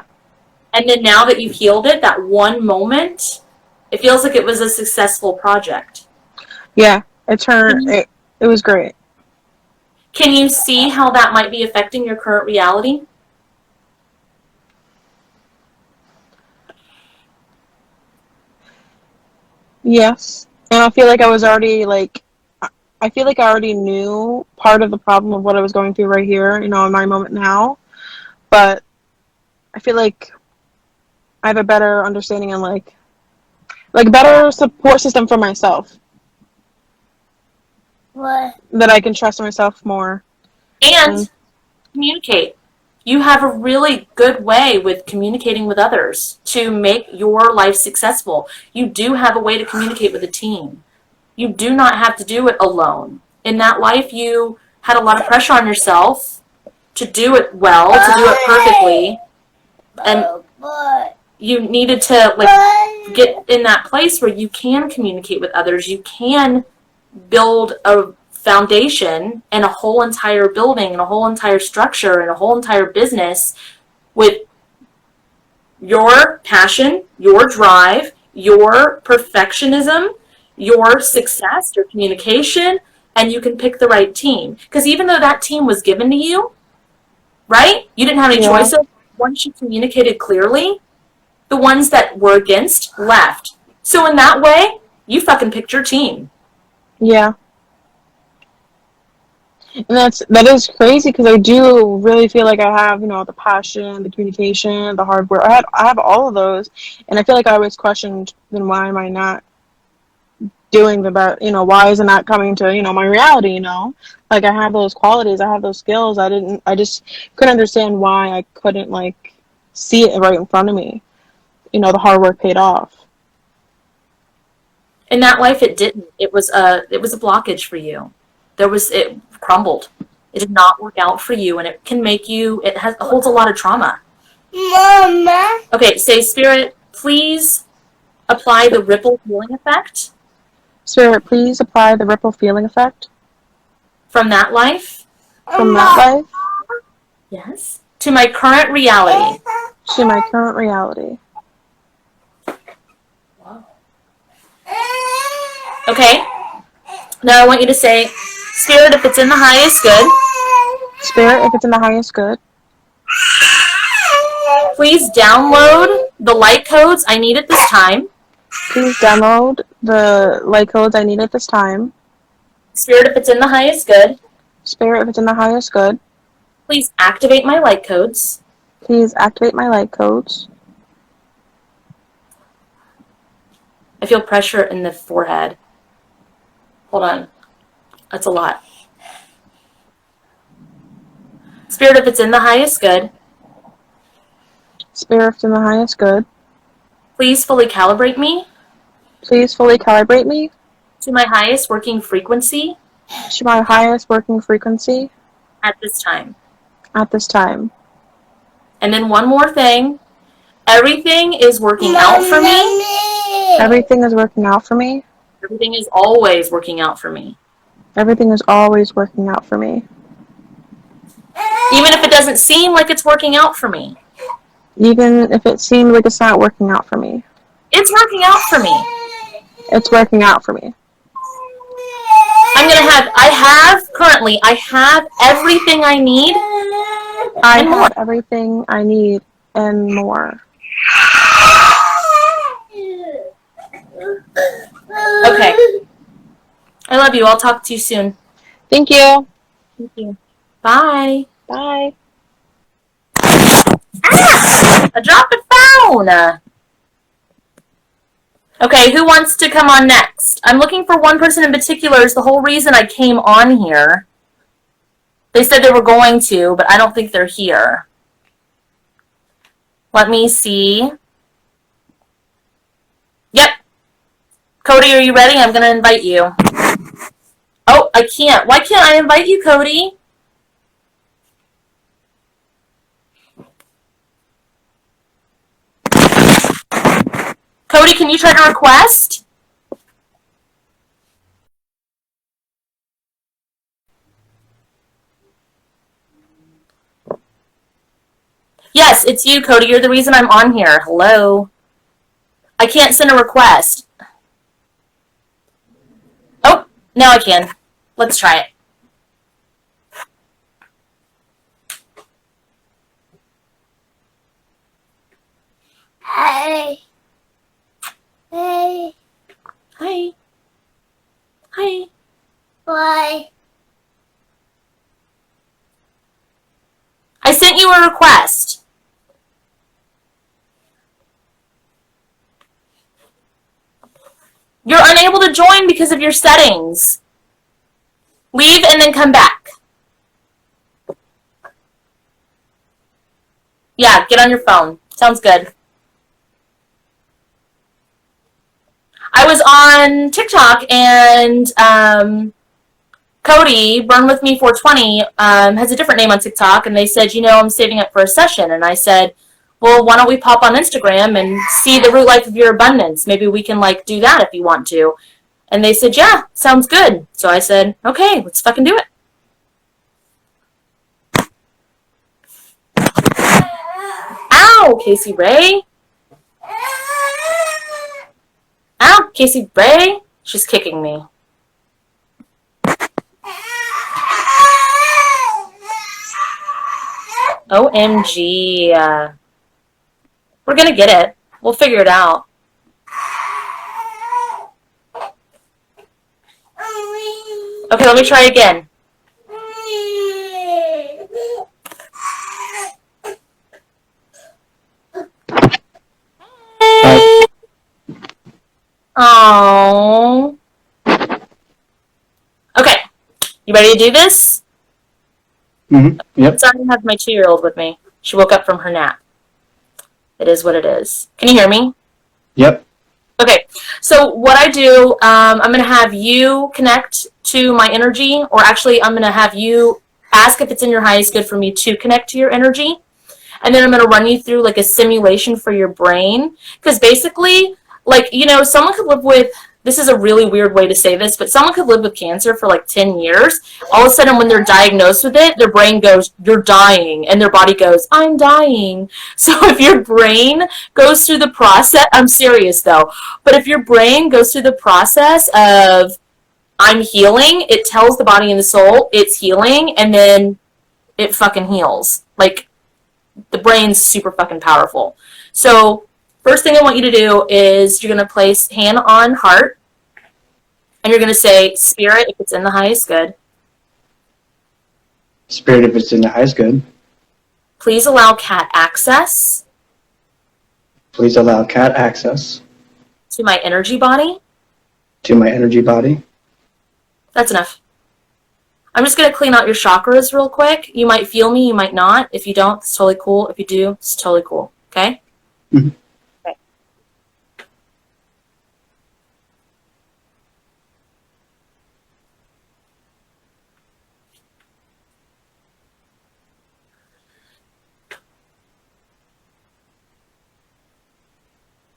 And then now that you've healed it, that one moment, it feels like it was a successful project. Yeah. It was great. Can you see how that might be affecting your current reality? Yes. And I feel like I already knew part of the problem of what I was going through right here, in my moment now. But I feel like I have a better understanding and like a better support system for myself. What? That I can trust myself more. And communicate. You have a really good way with communicating with others to make your life successful. You do have a way to communicate with a team. You do not have to do it alone. In that life, you had a lot of pressure on yourself to do it well, to do it perfectly. And you needed to get in that place where you can communicate with others. You can build a foundation and a whole entire building and a whole entire structure and a whole entire business with your passion, your drive, your perfectionism, your success, your communication, and you can pick the right team. Because even though that team was given to you, right? You didn't have any choice. Once you communicated clearly, the ones that were against left. So in that way, you fucking picked your team. Yeah. And that is crazy because I do really feel like I have, the passion, the communication, the hard work. I have all of those, and I feel like I always questioned, then why am I not doing the best? Why isn't that coming to my reality? Like I have those qualities, I have those skills. I just couldn't understand why I couldn't see it right in front of me. The hard work paid off. In that life, it didn't. It was a blockage for you. It crumbled. It did not work out for you, and it can make you. It holds a lot of trauma. Mama. Okay, say, Spirit, please apply the ripple healing effect. Spirit, please apply the ripple feeling effect from that life. From that life. Yes. To my current reality. To my current reality. Wow. Okay? Now I want you to say, Spirit, if it's in the highest good, Spirit, if it's in the highest good, please download the light codes I need at this time. please download the light codes I need at this time. Spirit, if it's in the highest good, Spirit, if it's in the highest good, please activate my light codes. please activate my light codes. I feel pressure in the forehead. Hold on. That's a lot. Spirit, if it's in the highest good, Spirit, if it's in the highest good, please fully calibrate me please fully calibrate me to my highest working frequency to my highest working frequency at this time. at this time. And then one more thing. Everything is working out for me. Everything is working out for me. Everything is always working out for me. Everything is always working out for me. Even if it doesn't seem like it's working out for me. Even if it seems like it's not working out for me. It's working out for me. It's working out for me. I have everything I need. I have everything I need and more. Okay. I love you. I'll talk to you soon. Thank you. Thank you. Bye. Bye. I dropped the phone. Okay, who wants to come on next? I'm looking for one person in particular. Is the whole reason I came on here. They said they were going to, but I don't think they're here. Let me see. Yep. Cody, are you ready? I'm going to invite you. Oh, I can't. Why can't I invite you, Cody? Cody, can you try to request? Yes, it's you, Cody. You're the reason I'm on here. Hello. I can't send a request. Oh, now I can. Let's try it. Hey. Hey. Hi. Hi. Why? I sent you a request. You're unable to join because of your settings. Leave and then come back. Yeah, get on your phone. Sounds good. I was on TikTok and Cody, Burn With Me 420, has a different name on TikTok, and they said, you know, I'm saving up for a session. And I said, well, why don't we pop on Instagram and see the root life of your abundance? Maybe we can, like, do that if you want to. And they said, yeah, sounds good. So I said, okay, let's fucking do it. Ow, Casey Ray. Ow, Casey Ray. She's kicking me. OMG. We're gonna get it. We'll figure it out. Okay, let me try again. Oh. Okay. You ready to do this? Mm-hmm. Yep. Sorry, I have my 2-year-old with me. She woke up from her nap. It is what it is. Can you hear me? Yep. Okay. So what I do, I'm going to have you connect to my energy, or actually I'm going to have you ask if it's in your highest good for me to connect to your energy. And then I'm going to run you through like a simulation for your brain. Because basically, like, you know, someone could live with this is a really weird way to say this, but someone could live with cancer for like 10 years. All of a sudden, when they're diagnosed with it, their brain goes, you're dying. And their body goes, I'm dying. So if your brain goes through the process, I'm serious though, but if your brain goes through the process of I'm healing, it tells the body and the soul it's healing, and then it fucking heals. Like, the brain's super fucking powerful. So first thing I want you to do is you're going to place hand on heart, and you're going to say, Spirit, if it's in the highest good. Spirit, if it's in the highest good. Please allow cat access. Please allow cat access. To my energy body. To my energy body. That's enough. I'm just going to clean out your chakras real quick. You might feel me, you might not. If you don't, it's totally cool. If you do, it's totally cool. Okay? Mm-hmm. Okay.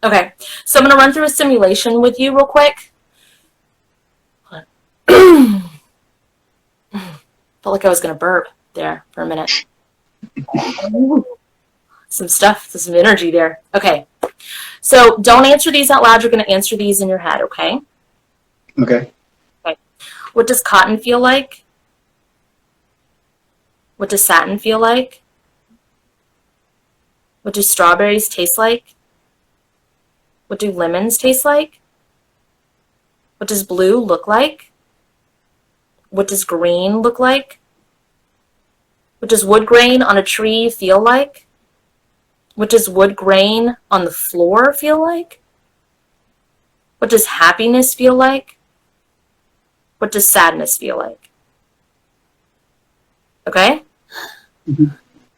Okay, so I'm going to run through a simulation with you real quick. Felt like I was going to burp there for a minute. Some stuff, some energy there. Okay, so don't answer these out loud. You're going to answer these in your head, okay? Okay. Okay. What does cotton feel like? What does satin feel like? What do strawberries taste like? What do lemons taste like? What does blue look like? What does green look like? What does wood grain on a tree feel like? What does wood grain on the floor feel like? What does happiness feel like? What does sadness feel like? Okay? Mm-hmm.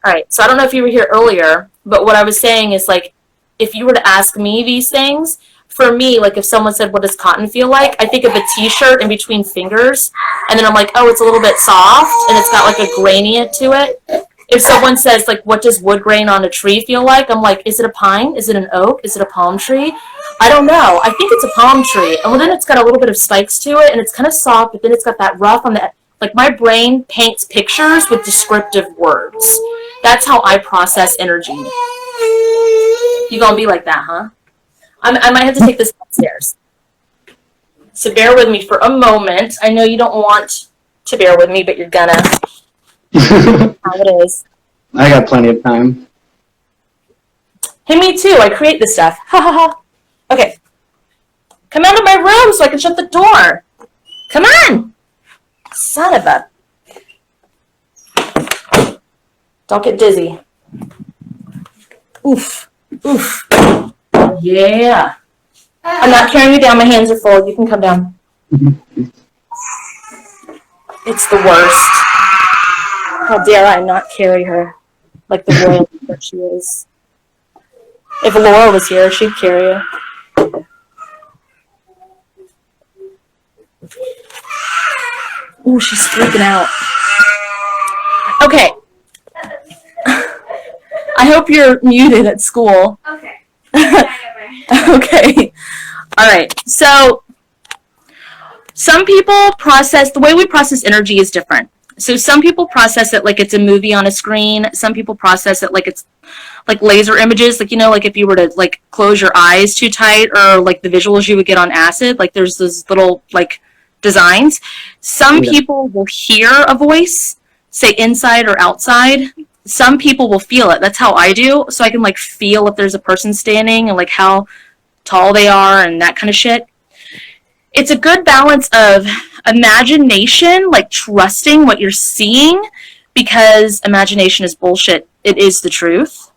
All right, so I don't know if you were here earlier, but what I was saying is, like, if you were to ask me these things, for me, like if someone said, what does cotton feel like? I think of a t-shirt in between fingers, and then I'm like, oh, it's a little bit soft, and it's got like a granient to it. If someone says, like, what does wood grain on a tree feel like? I'm like, is it a pine? Is it an oak? Is it a palm tree? I don't know. I think it's a palm tree. And then it's got a little bit of spikes to it, and it's kind of soft, but then it's got that rough on the, like, my brain paints pictures with descriptive words. That's how I process energy. You gonna be like that, huh? I might have to take this upstairs. So bear with me for a moment. I know you don't want to bear with me, but you're gonna. How it is. I got plenty of time. Hey, me too. I create this stuff. Ha ha ha. Okay. Come out of my room so I can shut the door. Come on. Son of a. Don't get dizzy. Oof. Oof. Yeah. I'm not carrying you down. My hands are full. You can come down. It's the worst. How dare I not carry her like the royal that she is. If Laura was here, she'd carry her. Ooh, she's freaking out. Okay. I hope you're muted at school. Okay. Okay. All right. So some people process, the way we process energy is different. So some people process it like it's a movie on a screen. Some people process it like it's like laser images, like, you know, like if you were to like close your eyes too tight, or like the visuals you would get on acid, like there's those little like designs. Some people will hear a voice, say inside or outside. Some people will feel it. That's how I do. So I can like feel if there's a person standing and like how tall they are and that kind of shit. It's a good balance of imagination, like trusting what you're seeing, because imagination is bullshit. It is the truth.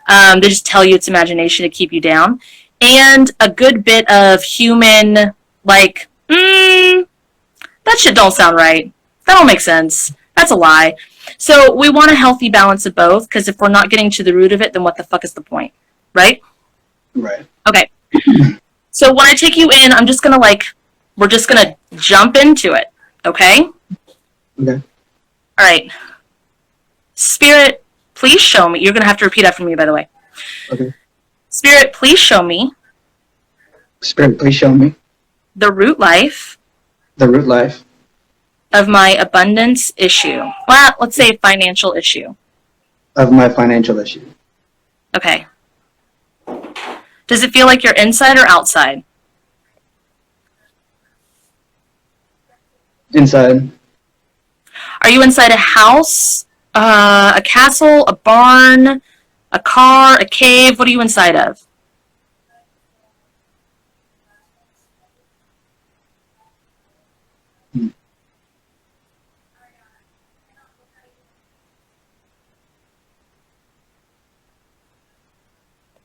They just tell you it's imagination to keep you down. And a good bit of human, like, that shit don't sound right. That don't make sense. That's a lie. So we want a healthy balance of both, because if we're not getting to the root of it, then what the fuck is the point? Right? Right. Okay. So when I take you in, I'm just going to like, we're just going to jump into it. Okay? Okay. All right. Spirit, please show me. You're going to have to repeat after me, by the way. Okay. Spirit, please show me. Spirit, please show me. the root life the root life of my abundance issue. Well, let's say financial issue. of my financial issue. Okay. Does it feel like you're inside or outside? Inside. Are you inside a house, a castle, a barn, a car, a cave? What are you inside of?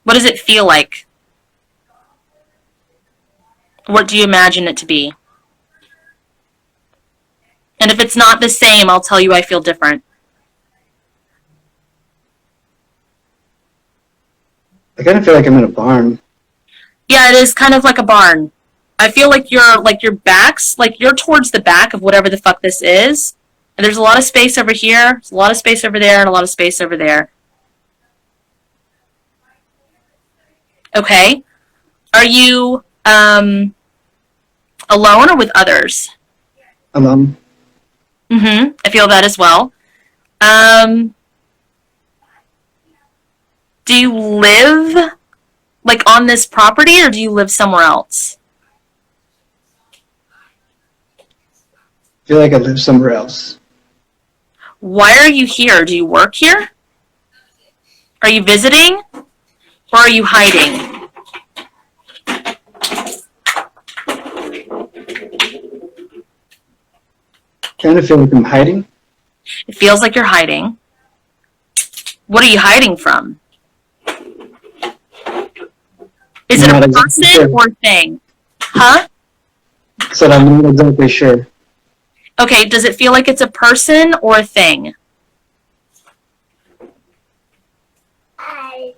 What does it feel like? What do you imagine it to be? And if it's not the same, I'll tell you I feel different. I kind of feel like I'm in a barn. Yeah, it is kind of like a barn. I feel like your back's like you're towards the back of whatever the fuck this is. And there's a lot of space over here, there's a lot of space over there, and a lot of space over there. Okay. Are you alone or with others? Alone. I feel that as well. Do you live like on this property or do you live somewhere else? I feel like I live somewhere else. Why are you here? Do you work here? Are you visiting? Or are you hiding? Kind of feel like I'm hiding. It feels like you're hiding. What are you hiding from? Is it I'm a not exactly person sure. or a thing? Huh? So I'm not exactly sure. Okay, does it feel like it's a person or a thing? I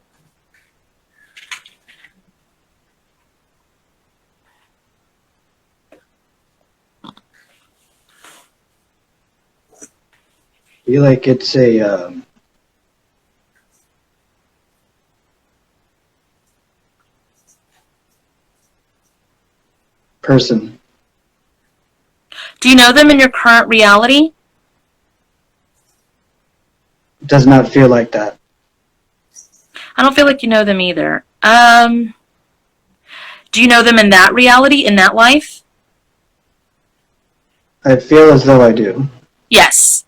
feel like it's a person. Do you know them in your current reality? It does not feel like that. I don't feel like you know them either. Do you know them in that reality, in that life? I feel as though I do. Yes.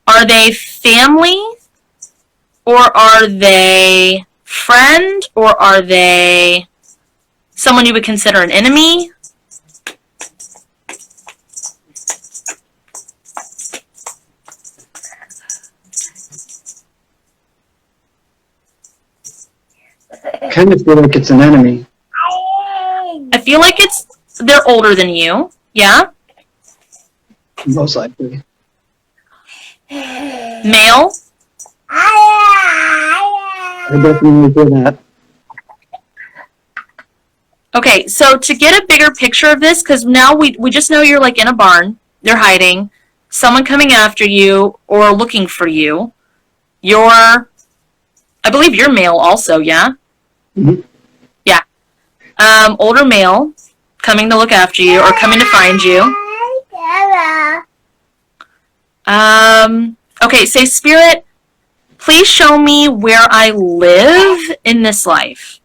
Are they family? Or are they friend? Or are they someone you would consider an enemy? I kind of feel like it's an enemy. I feel like they're older than you. Yeah? Most likely. Male? I definitely feel that. Okay, so to get a bigger picture of this, because now we just know you're like in a barn, you're hiding, someone coming after you or looking for you. I believe you're male also, yeah? Mm-hmm. Yeah. Older male coming to look after you or coming to find you. Okay, say, Spirit, please show me where I live in this life.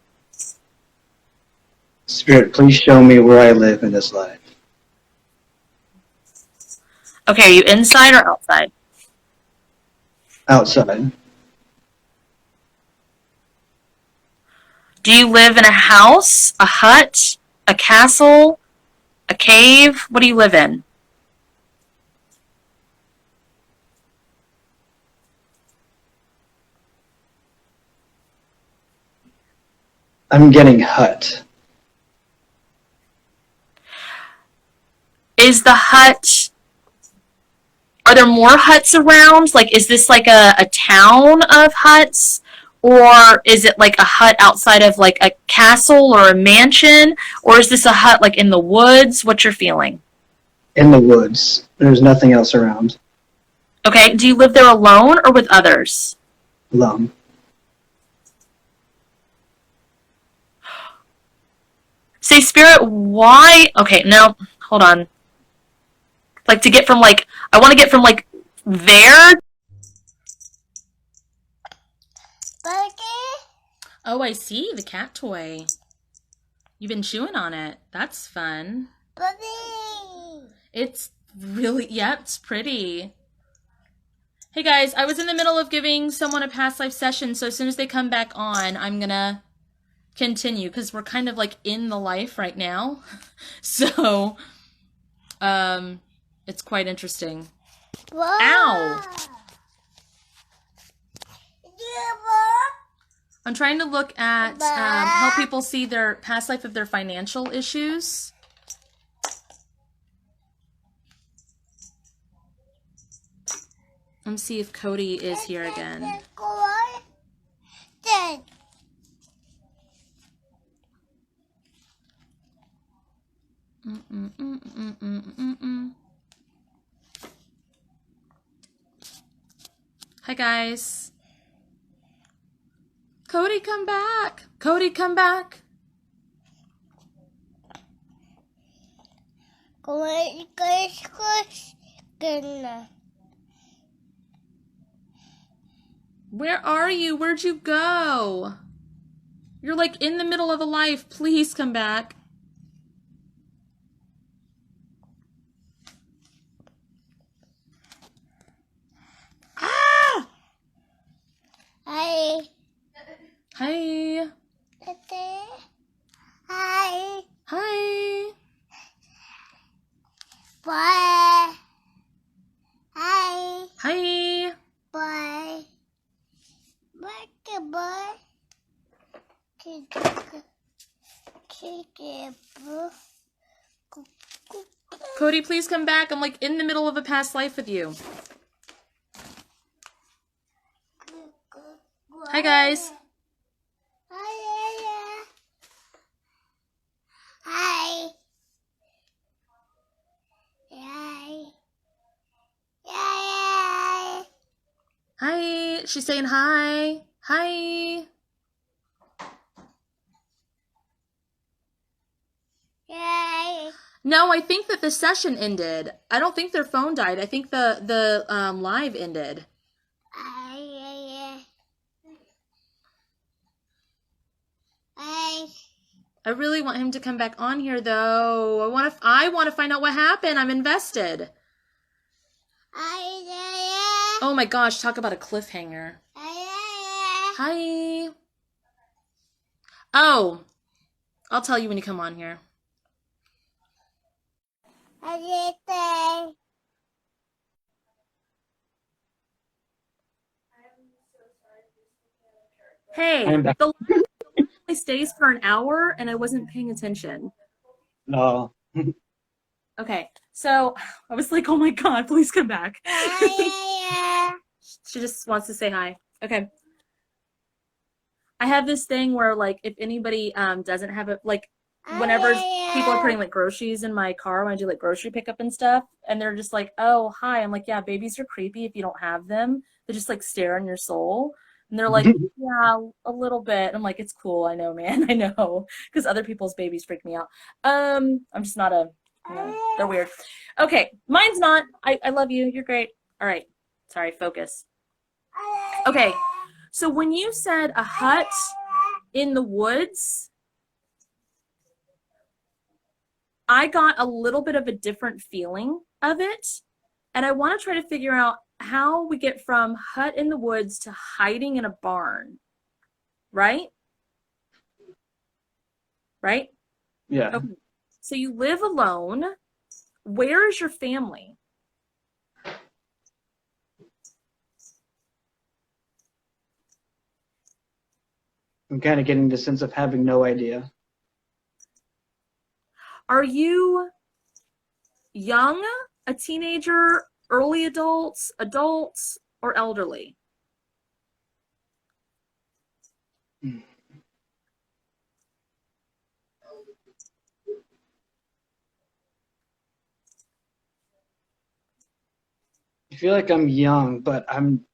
Spirit, please show me where I live in this life. Okay, are you inside or outside? Outside. Do you live in a house, a hut, a castle, a cave? What do you live in? I'm getting hut. Is the hut... Are there more huts around? Like, is this like a town of huts? Or is it like a hut outside of like a castle or a mansion? Or is this a hut like in the woods? What's your feeling? In the woods. There's nothing else around. Okay, do you live there alone or with others? say, Spirit, why? Okay, no, hold on. Like, to get from, like, I want to get from, like, there. Buggy. Oh, I see, the cat toy. You've been chewing on it. That's fun. Buggy. It's really, yep, it's pretty. Hey guys, I was in the middle of giving someone a past life session, so as soon as they come back on, I'm gonna continue because we're kind of like in the life right now. So, it's quite interesting. Wow. Ow! Yeah, I'm trying to look at help people see their past life of their financial issues. Let me see if Cody is here again. Hi guys. Cody, come back. Cody, come back. Where are you? Where'd you go? You're like in the middle of a life. Please come back. Ah! Hi. Hi. Hi. Hi. Bye. Hi. Hi. Bye. Bye. Cody, please come back. I'm like in the middle of a past life with you. Hi guys. Hi. Hi. Hi. Hi. She's saying hi. Hi. Hi. No, I think that the session ended. I don't think their phone died. I think the live ended. Hi. I really want him to come back on here though. I want to find out what happened. I'm invested. Oh my gosh, talk about a cliffhanger. Hi. Oh, I'll tell you when you come on here. Hey, I'm back. the live only stays for an hour and I wasn't paying attention. No. Okay, so I was like, oh my God, please come back. She just wants to say hi. Okay. I have this thing where like if anybody doesn't have it, like whenever people are putting like groceries in my car when I do like grocery pickup and stuff, and they're just like, oh, hi. I'm like, yeah, babies are creepy if you don't have them. They just like stare on your soul. And they're like, yeah, a little bit. I'm like, it's cool. I know, man. I know. Because other people's babies freak me out. I'm just not a, they're weird. Okay. Mine's not. I love you. You're great. All right. Sorry. Focus. Okay. So when you said a hut in the woods, I got a little bit of a different feeling of it. And I want to try to figure out how we get from hut in the woods to hiding in a barn. Right? Right? Yeah. Okay. So you live alone. Where is your family? I'm kind of getting the sense of having no idea. Are you young, a teenager, early adults, or elderly? I feel like I'm young, but I'm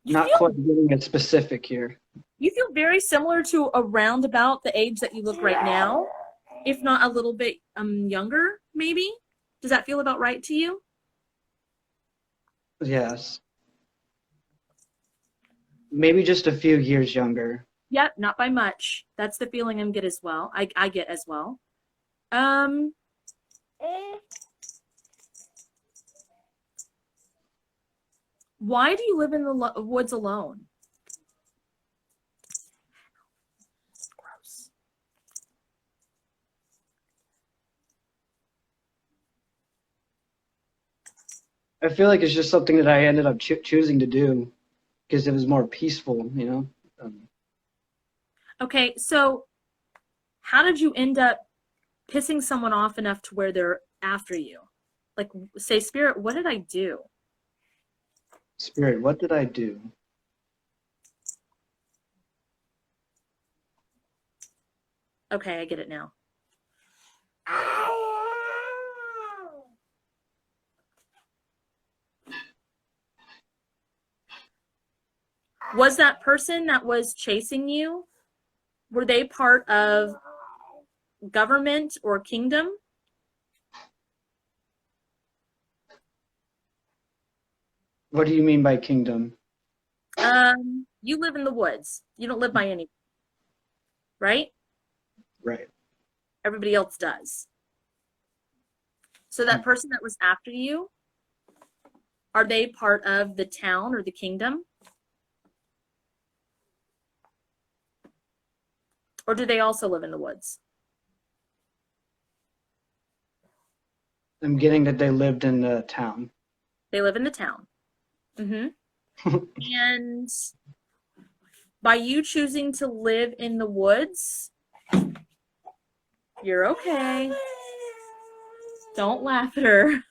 not quite getting it specific here. You feel very similar to around about the age that you look right now. if not a little bit younger, maybe? Does that feel about right to you? Yes. Maybe just a few years younger. Yep, not by much. That's the feeling I'm get as well. I get as well. Um, why do you live in the woods alone? Gross. I feel like it's just something that I ended up choosing to do because it was more peaceful, you know? Okay, so how did you end up pissing someone off enough to where they're after you? Like, say, Spirit, what did I do? Spirit, what did I do? Okay, I get it now. Was that person that was chasing you, were they part of government or kingdom? What do you mean by kingdom? You live in the woods. You don't live by any, right? Right. Everybody else does. So that person that was after you, are they part of the town or the kingdom? Or do they also live in the woods? I'm getting that they lived in the town. They live in the town. And by you choosing to live in the woods, you're okay. Don't laugh at her.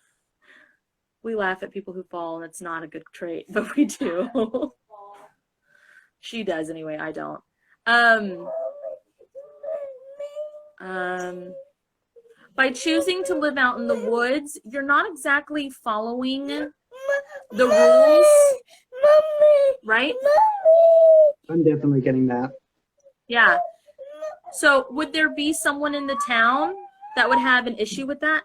We laugh at people who fall, and it's not a good trait, but we do. She does anyway, I don't. By choosing to live out in the woods, you're not exactly following the rules, right? I'm definitely getting that. Yeah. So would there be someone in the town that would have an issue with that?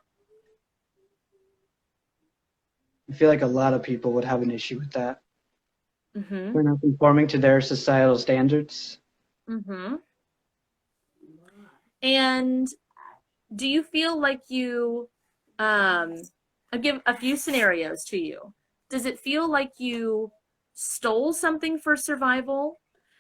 I feel like a lot of people would have an issue with that. Mm-hmm. We're not conforming to their societal standards. Mm-hmm. And do you feel like you, I'll give a few scenarios to you. Does it feel like you stole something for survival?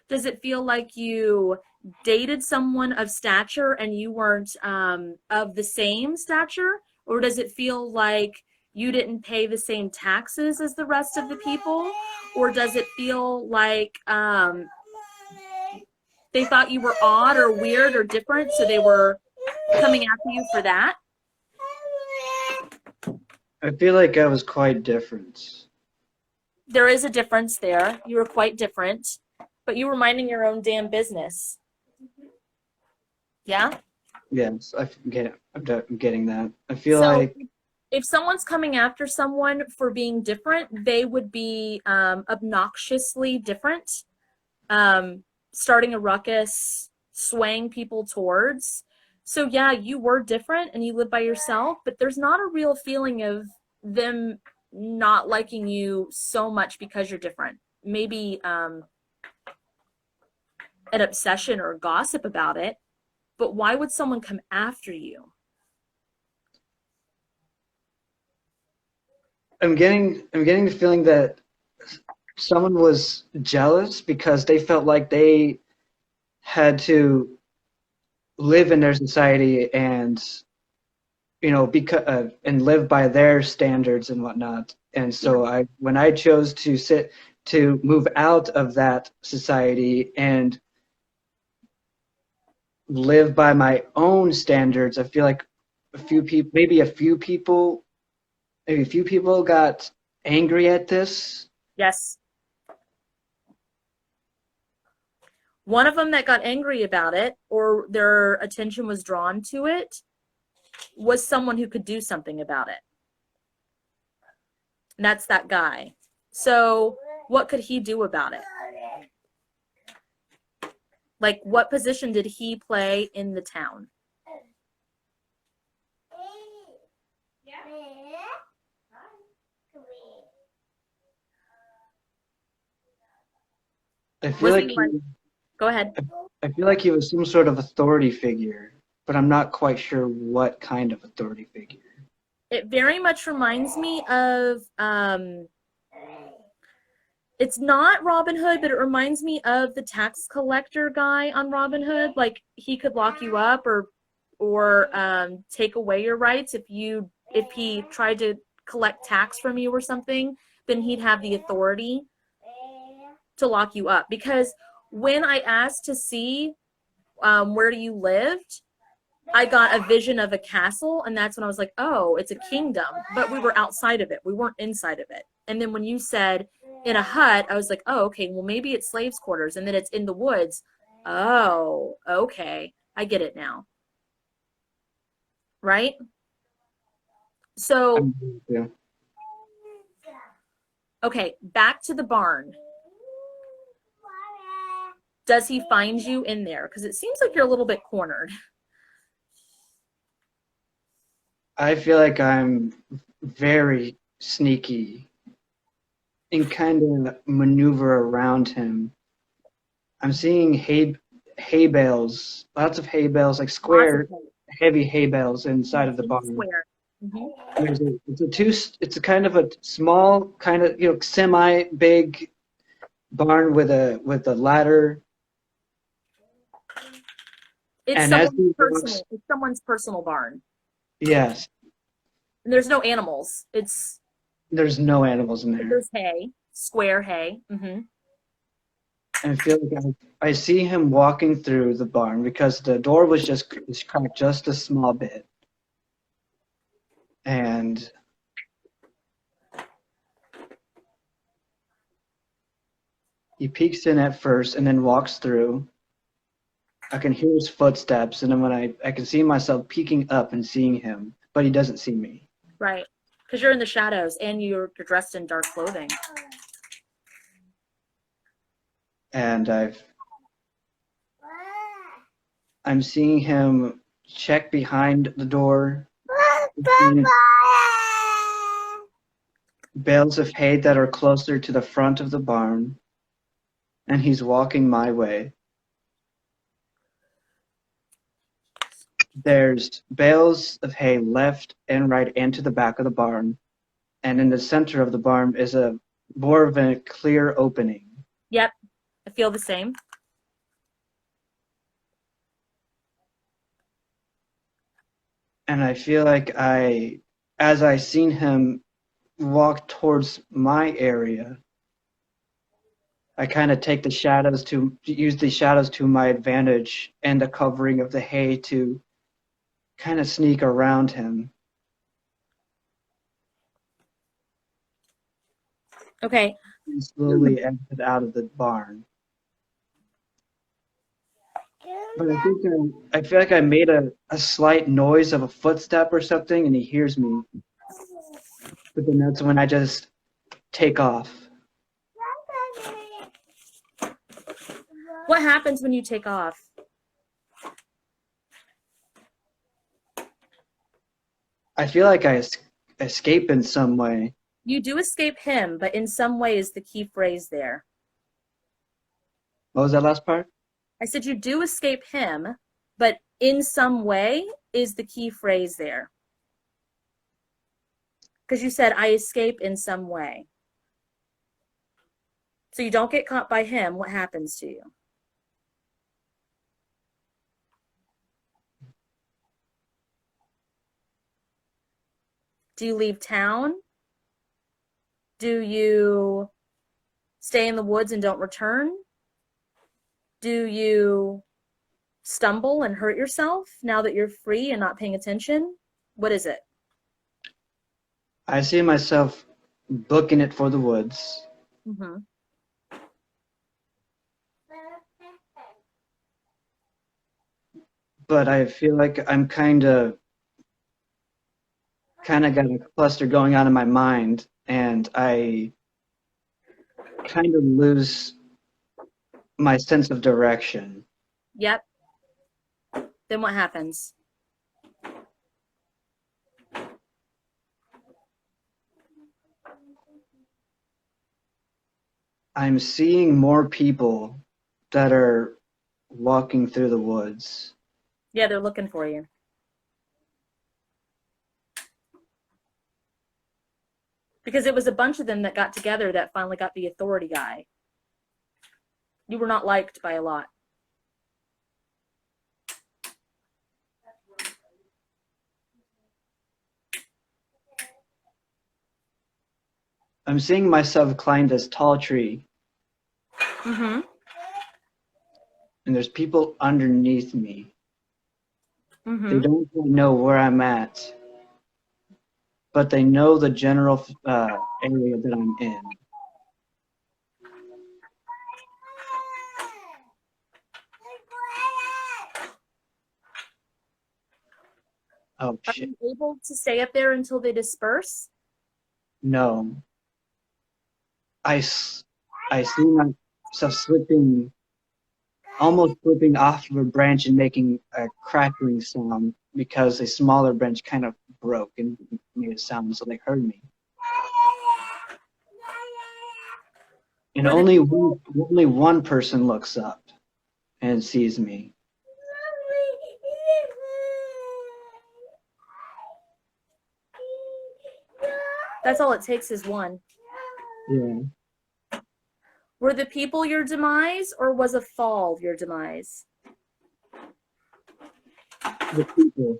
Does it feel like you dated someone of stature and you weren't of the same stature? Or does it feel like you didn't pay the same taxes as the rest of the people? Or does it feel like they thought you were odd or weird or different, so they were coming after you for that? I feel like I was quite different. There is a difference there. You were quite different, but you were minding your own damn business. Yeah? Yes, I'm getting that. I feel So like if someone's coming after someone for being different, they would be obnoxiously different, starting a ruckus, swaying people towards. So yeah, you were different and you live by yourself, but there's not a real feeling of them not liking you so much because you're different. Maybe an obsession or gossip about it, but why would someone come after you? I'm getting the feeling that someone was jealous because they felt like they had to live in their society and and live by their standards and whatnot. And so when I chose to move out of that society and live by my own standards, I feel like maybe a few people got angry at this. Yes. One of them that got angry about it, or their attention was drawn to it, was someone who could do something about it. And that's that guy. So what could he do about it? Like, what position did he play in the town? I feel Was like he like, go ahead. I feel like he was some sort of authority figure, but I'm not quite sure what kind of authority figure. It very much reminds me of, it's not Robin Hood, but it reminds me of the tax collector guy on Robin Hood. Like he could lock you up or take away your rights if he tried to collect tax from you or something, then he'd have the authority to lock you up. Because when I asked to see where you lived, I got a vision of a castle, and that's when I was like, oh, it's a kingdom. But we were outside of it. We weren't inside of it. And then when you said in a hut, I was like, oh, okay, well, maybe it's slaves' quarters, and then it's in the woods. Oh, okay. I get it now. Right? So, Yeah. okay, back to the barn. Does he find you in there? Because it seems like you're a little bit cornered. I feel like I'm very sneaky and kind of maneuver around him. I'm seeing hay bales, lots of hay bales, like square, heavy hay bales inside of the barn. Square. Mm-hmm. It's a kind of a small, kind of semi big barn with a ladder. It's And as he walks, it's someone's personal barn. yes, And there's no animals. there's no animals in there. There's hay, square hay. Mm-hmm. I feel like I see him walking through the barn because the door was cracked just a small bit. And he peeks in at first and then walks through. I can hear his footsteps, and then when I can see myself peeking up and seeing him, but he doesn't see me. Right. Because you're in the shadows and you're dressed in dark clothing. And I'm seeing him check behind the door. Bales of hay that are closer to the front of the barn, and he's walking my way. There's bales of hay left and right into the back of the barn, and in the center of the barn is more of a clear opening. Yep, I feel the same. And I feel like as I seen him walk towards my area, I kind of take use the shadows to my advantage and the covering of the hay to kind of sneak around him. Okay. And slowly exit out of the barn. But I feel like I made a slight noise of a footstep or something, and he hears me. But then that's when I just take off. What happens when you take off? I feel like I escape in some way. You do escape him, but in some way is the key phrase there. What was that last part? I said you do escape him, but in some way is the key phrase there. Because you said, I escape in some way. So you don't get caught by him. What happens to you? Do you leave town? Do you stay in the woods and don't return? Do you stumble and hurt yourself now that you're free and not paying attention? What is it? I see myself booking it for the woods. Mm-hmm. But I feel like I'm kind of got a cluster going on in my mind, and I kind of lose my sense of direction. Yep. Then what happens? I'm seeing more people that are walking through the woods. Yeah, they're looking for you. Because it was a bunch of them that got together that finally got the authority guy. You were not liked by a lot. I'm seeing myself climb this tall tree, Mm-hmm. and there's people underneath me. Mm-hmm. They don't really know where I'm at, but they know the general area that I'm in. Oh, Are shit. you able to stay up there until they disperse? No. I see myself slipping, almost slipping off of a branch and making a crackling sound because a smaller branch kind of broke and made a sound, so they heard me. And Were the people, only one person looks up and sees me. that's all it takes is one. Yeah. Were the people your demise, or was a fall your demise? The people.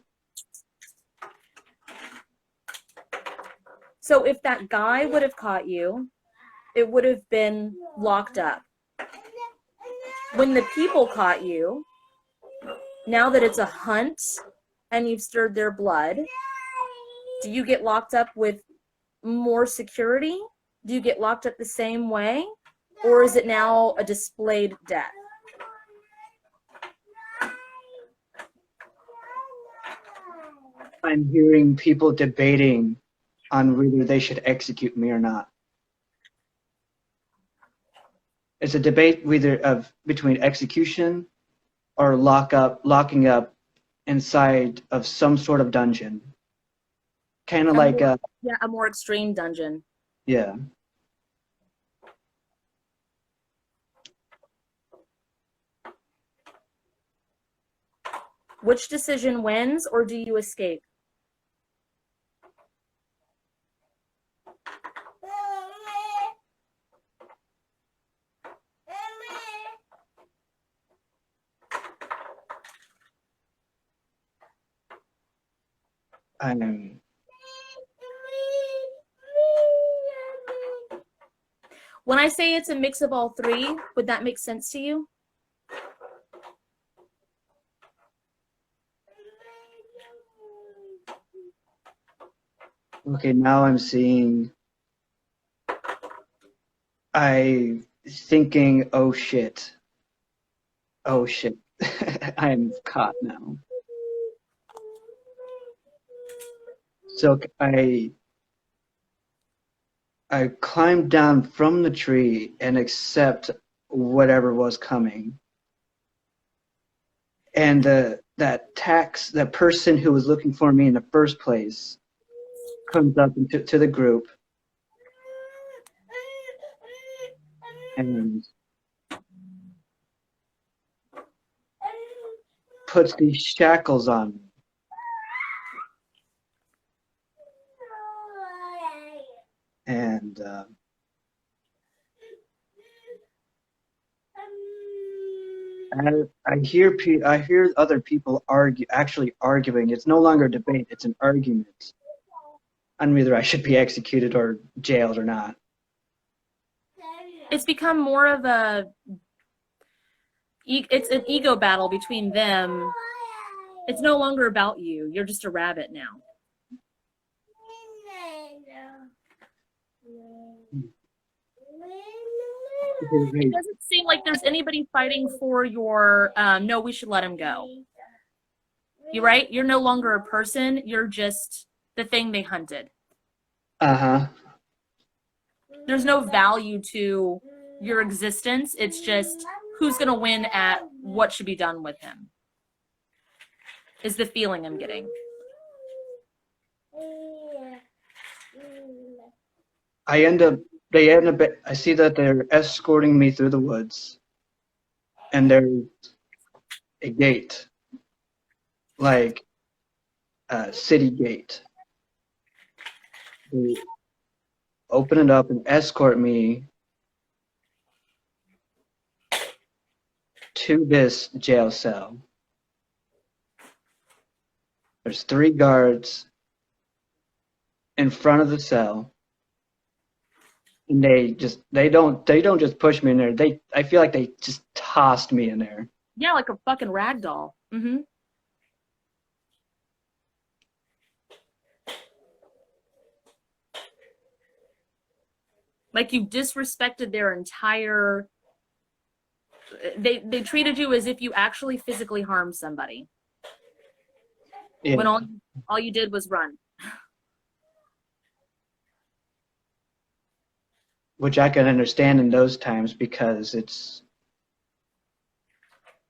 So if that guy would have caught you, it would have been locked up. When the people caught you, now that it's a hunt and you've stirred their blood, do you get locked up with more security? Do you get locked up the same way? Or is it now a displayed death? I'm hearing people debating on whether they should execute me or not. It's a debate between execution or locking up inside of some sort of dungeon. Kind of like a more extreme dungeon. Yeah. Which decision wins, or do you escape? I'm When I say it's a mix of all three, would that make sense to you? okay. Now I'm seeing. Thinking, oh shit, I'm caught now. So I climbed down from the tree and accept whatever was coming. And that person who was looking for me in the first place comes up to the group and puts these shackles on me. And I hear other people arguing. It's no longer a debate; it's an argument on whether I should be executed or jailed or not. It's become more of it's an ego battle between them. It's no longer about you. You're just a rabbit now. It doesn't seem like there's anybody fighting for your, no, we should let him go. You're right? You're no longer a person. You're just the thing they hunted. Uh-huh. There's no value to your existence. It's just who's going to win at what should be done with him is the feeling I'm getting. I end up I see that they're escorting me through the woods, and there's a gate, like a city gate. They open it up and escort me to this jail cell. There's 3 guards in front of the cell, and they don't just push me in there. I feel like they just tossed me in there. Yeah, like a fucking rag doll. Mm-hmm. Like you disrespected their entire. They treated you as if you actually physically harmed somebody. Yeah. When all you did was run. Which I can understand in those times because it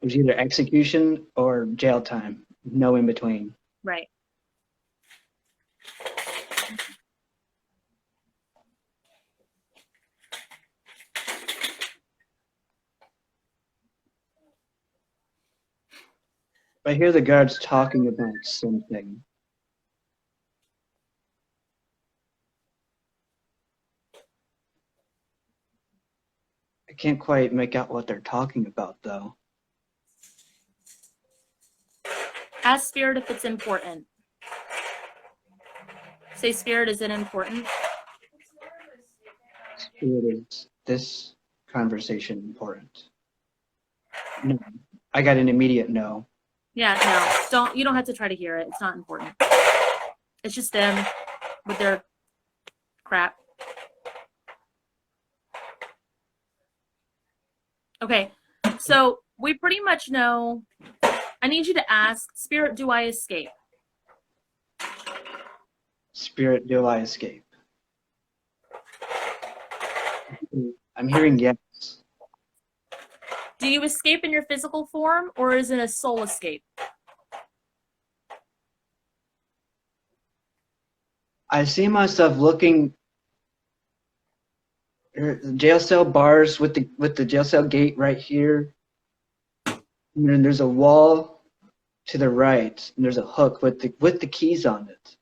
was either execution or jail time, no in between. Right. I hear the guards talking about something. I can't quite make out what they're talking about, though. Ask Spirit if it's important. Say, Spirit, is it important? Spirit, is this conversation important? No. I got an immediate no. Yeah, no. You don't have to try to hear it. It's not important. It's just them with their crap. Okay. So we pretty much know. I need you to ask, Spirit, do I escape? Spirit, do I escape? I'm hearing yes. Do you escape in your physical form, or is it a soul escape? I see myself looking jail cell bars with the jail cell gate right here. And then there's a wall to the right, and there's a hook with the keys on it.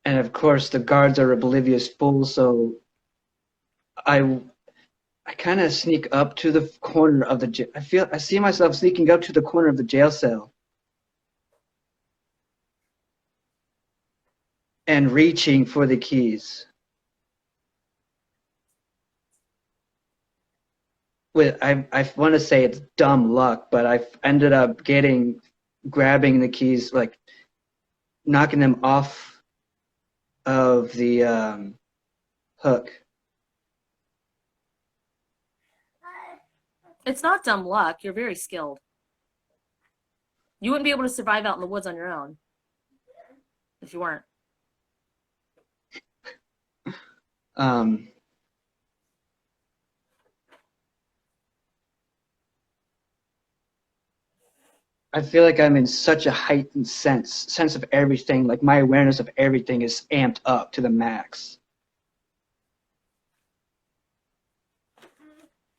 And of course, the guards are oblivious fools, so I kind of sneak up to the corner of the I see myself sneaking up to the corner of the jail cell and reaching for the keys. I want to say it's dumb luck, but I ended up grabbing the keys, like knocking them off of the hook. It's not dumb luck. You're very skilled. You wouldn't be able to survive out in the woods on your own if you weren't. I feel like I'm in such a heightened sense of everything. Like my awareness of everything is amped up to the max.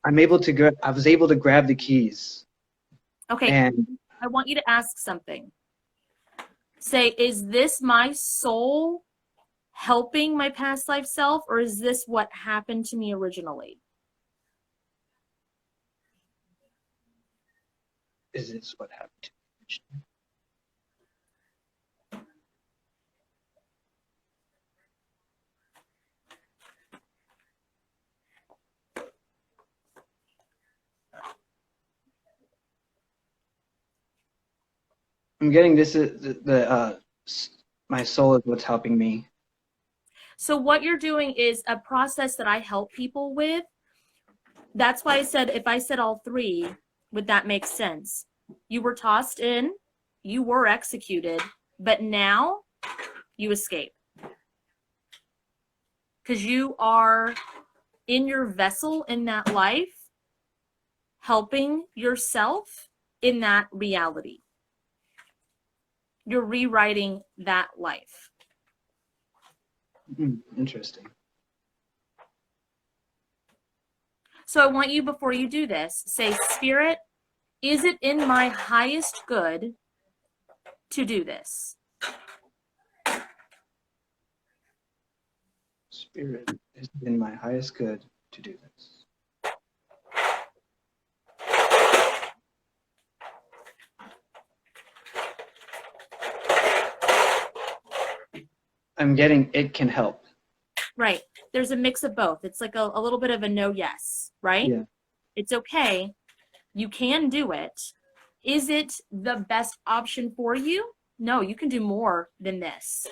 I was able to grab the keys. Okay, And I want you to ask something. Say, is this my soul helping my past life self, or is this what happened to me originally? is this what happened to me? I'm getting this is my soul is what's helping me. So what you're doing is a process that I help people with. That's why I said, if I said all 3, would that make sense? You were tossed in, you were executed, but now you escape. Because you are in your vessel in that life, helping yourself in that reality. You're rewriting that life. Interesting. So I want you, before you do this, say, Spirit, is it in my highest good to do this? Spirit, is it in my highest good to do this? I'm getting it can help. Right. There's a mix of both. It's like a little bit of a no yes, right? Yeah. It's okay. You can do it. Is it the best option for you? No, you can do more than this.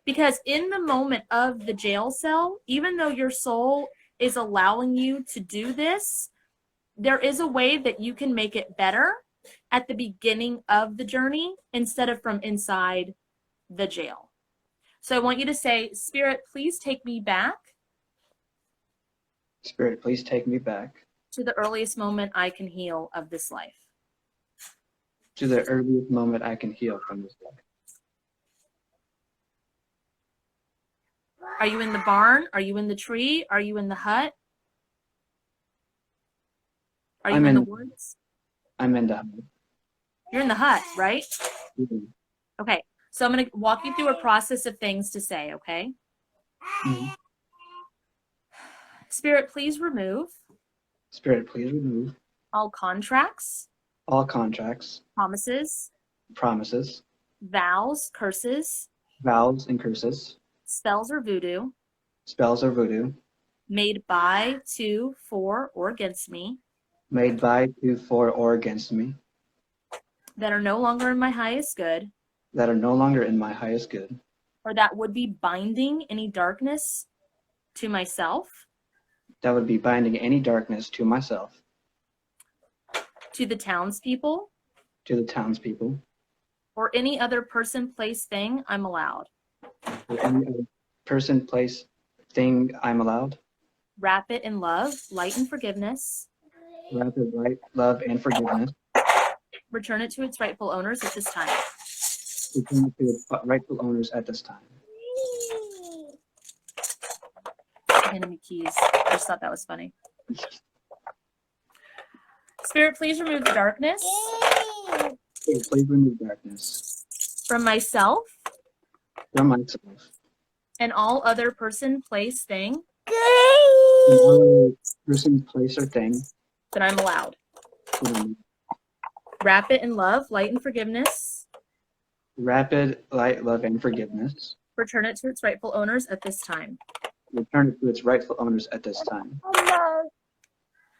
Because in the moment of the jail cell, even though your soul is allowing you to do this, there is a way that you can make it better at the beginning of the journey instead of from inside the jail. So I want you to say, Spirit, please take me back Spirit, please take me back to the earliest moment I can heal of this life. to the earliest moment I can heal from this life. Are you in the barn? Are you in the tree? Are you in the hut? Are you I'm in the in- woods? I'm in the You're in the hut, right? Mhm. Okay. So I'm going to walk you through a process of things to say, okay? Mhm. Spirit, please remove Spirit, please remove all contracts, all contracts, promises, promises, vows, curses, vows, and curses, spells, or voodoo spells or voodoo, made by, to, for, or against me made by, to, for, or against me, that are no longer in my highest good, that are no longer in my highest good, or that would be binding any darkness to myself, that would be binding any darkness to myself, to the townspeople, to the townspeople, or any other person, place, thing I'm allowed. or any other person, place, thing I'm allowed. Wrap it in love, light, and forgiveness. Rapid light, love, and forgiveness. Return it to its rightful owners at this time. Return it to its rightful owners at this time. Enemy keys. I just thought that was funny. Spirit, please remove the darkness Spirit, please remove darkness from myself from myself and all other person, place, thing and all other person, place, or thing. that I'm allowed. Wrap it in love, light, and forgiveness. Rapid light, love, and forgiveness. Return it to its rightful owners at this time. Return it to its rightful owners at this time.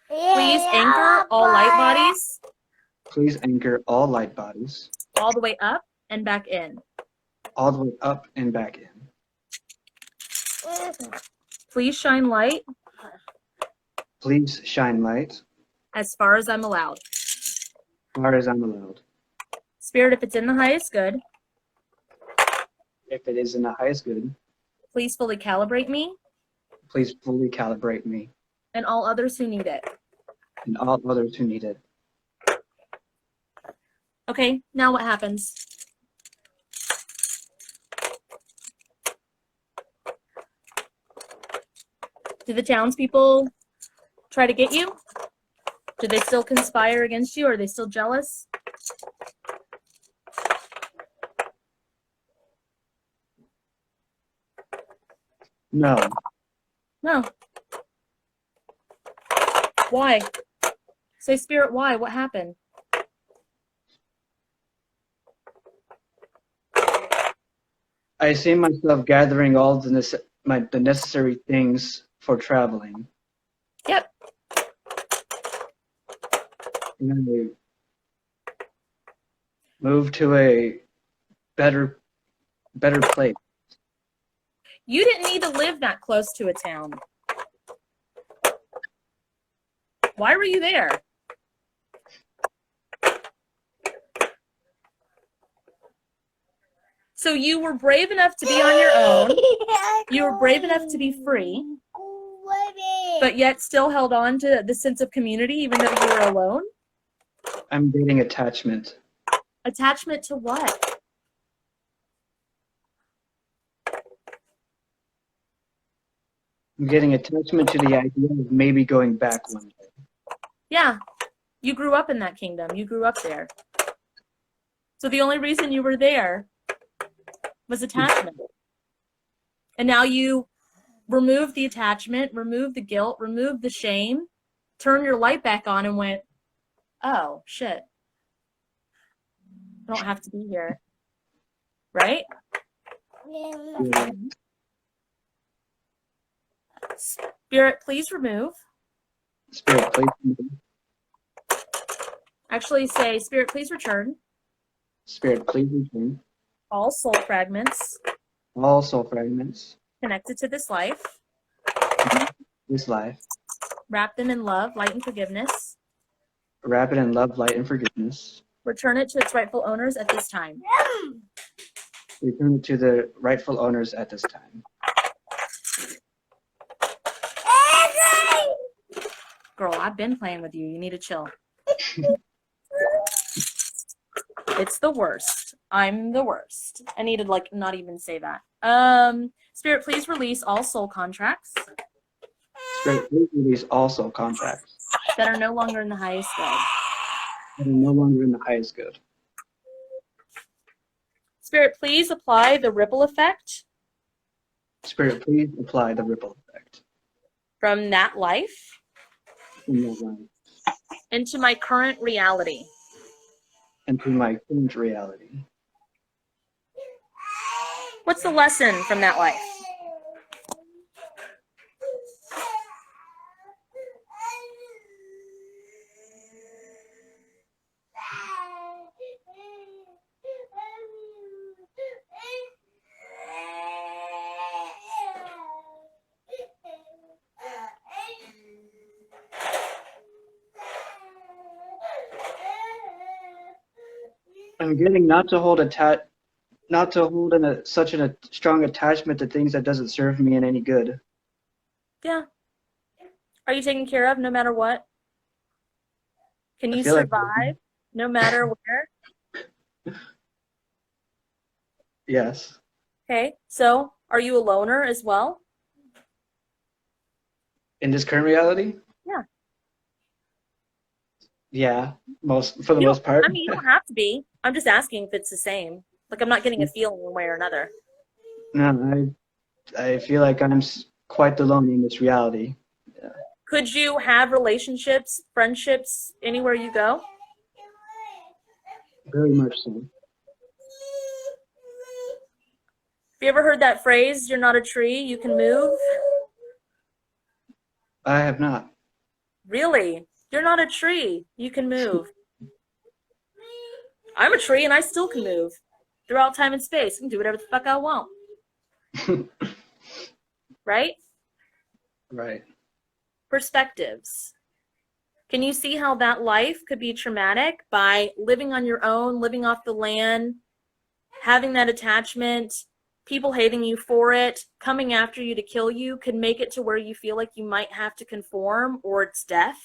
Please anchor all light bodies Please anchor all light bodies all the way up and back in. all the way up and back in. Please shine light Please shine light as far as I'm allowed. as far as I'm allowed. Spirit, if it's in the highest good, If it is in the highest good, please fully calibrate me please fully calibrate me and all others who need it. and all others who need it. Okay, now what happens? Do the townspeople try to get you? Do they still conspire against you? Are they still jealous? No, No. Why? Say, Spirit, why? What happened? I see myself gathering all the necessary things for traveling. Yep. And I move to a better place. You didn't need to live that close to a town. Why were you there? So you were brave enough to be on your own. You were brave enough to be free, but yet still held on to the sense of community even though you were alone? I'm getting attachment. Attachment to what? I'm getting attachment to the idea of maybe going back one day. Yeah, you grew up in that kingdom. You grew up there. So the only reason you were there was attachment. And now you remove the attachment, remove the guilt, remove the shame, turn your light back on and went, oh, shit. I don't have to be here. Right? Yeah. Spirit, please remove. Spirit, please. Actually say, Spirit, please return Spirit, please return all soul fragments all soul fragments, connected to this life. this life, Wrap them in love, light, and forgiveness. wrap it in love, light, and forgiveness. Return it to its rightful owners at this time. Return it to the rightful owners at this time. Girl, I've been playing with you. You need to chill. It's the worst. I'm the worst. I need to not even say that. Spirit, please release all soul contracts Spirit, please release all soul contracts that are no longer in the highest good. that are no longer in the highest good. Spirit, please apply the ripple effect Spirit, please apply the ripple effect from that life in your life into my current reality. into my current reality. What's the lesson from that life? I'm getting not to hold such a strong attachment to things that doesn't serve me in any good. Yeah. Are you taken care of no matter what? Can you feel like- survive no matter where? Yes. Okay. So are you a loner as well? In this current reality? Yeah. Yeah, for the most part. I mean, you don't have to be. I'm just asking if it's the same. Like, I'm not getting a feeling one way or another. No, I feel like I'm quite the lone in this reality. Yeah. Could you have relationships, friendships anywhere you go? Very much so. Have you ever heard that phrase, you're not a tree, you can move? I have not. Really? You're not a tree, you can move. I'm a tree and I still can move throughout time and space. I can do whatever the fuck I want. Right? Right. Perspectives. Can you see how that life could be traumatic by living on your own, living off the land, having that attachment, people hating you for it, coming after you to kill you, could make it to where you feel like you might have to conform or it's death?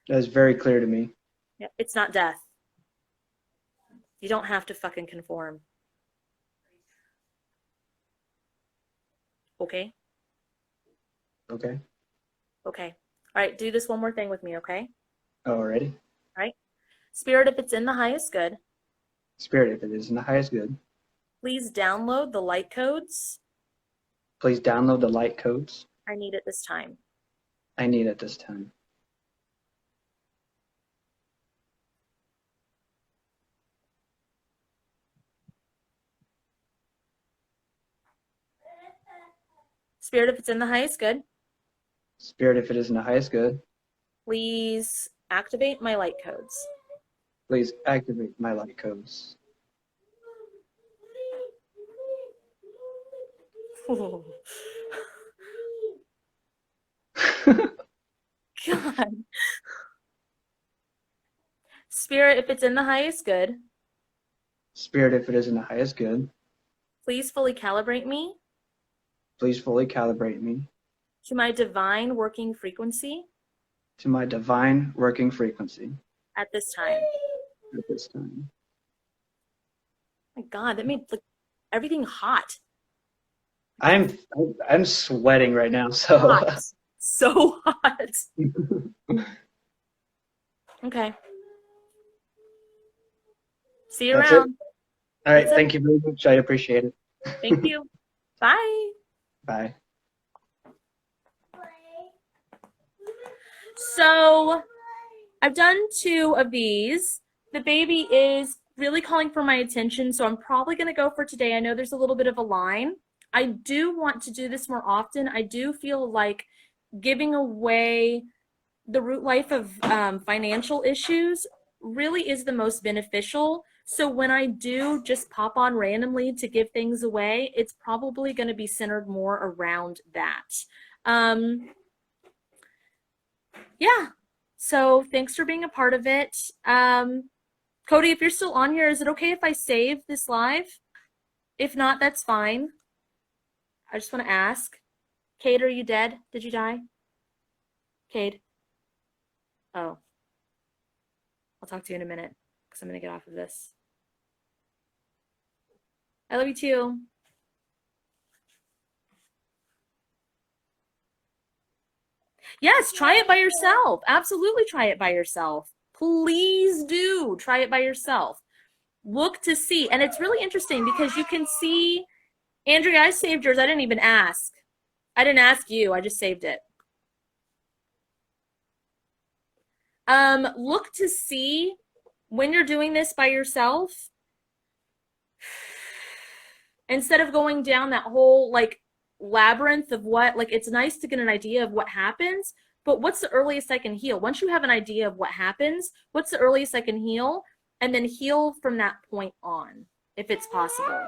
That is very clear to me. Yeah, it's not death. You don't have to fucking conform. Okay? Okay. Okay. All right, do this one more thing with me, okay? Alrighty. All right? Spirit, if it's in the highest good, Spirit, if it is in the highest good, please download the light codes please download the light codes I need at this time. I need at this time. Spirit, if it's in the highest good, Spirit, if it is in the highest good, please activate my light codes. please activate my light codes. God. Spirit, if it's in the highest good, Spirit, if it is in the highest good, please fully calibrate me please fully calibrate me to my divine working frequency to my divine working frequency at this time. at this time. My God, that made everything hot. I'm sweating right now, so Hot. So hot. Okay. See you that's it. around. All right, That's it. thank you very much. I appreciate it. Thank you. Bye. Bye. So I've done 2 of these. The baby is really calling for my attention, so I'm probably going to go for today. I know there's a little bit of a line. I do want to do this more often. I do feel like giving away the root life of financial issues really is the most beneficial. So when I do just pop on randomly to give things away, it's probably going to be centered more around that. Yeah. So thanks for being a part of it. Cody, if you're still on here, is it okay if I save this live? If not, that's fine. I just want to ask. Cade, are you dead? Did you die? Cade? Oh. I'll talk to you in a minute because I'm going to get off of this. I love you too. Yes, try it by yourself. Absolutely try it by yourself. Please do try it by yourself. Look to see. And it's really interesting because you can see, Andrea, I saved yours. I didn't even ask. I didn't ask you. I just saved it. Look to see when you're doing this by yourself, instead of going down that whole like labyrinth of what, like, it's nice to get an idea of what happens, but what's the earliest I can heal? Once you have an idea of what happens, what's the earliest I can heal? And then heal from that point on, if it's possible.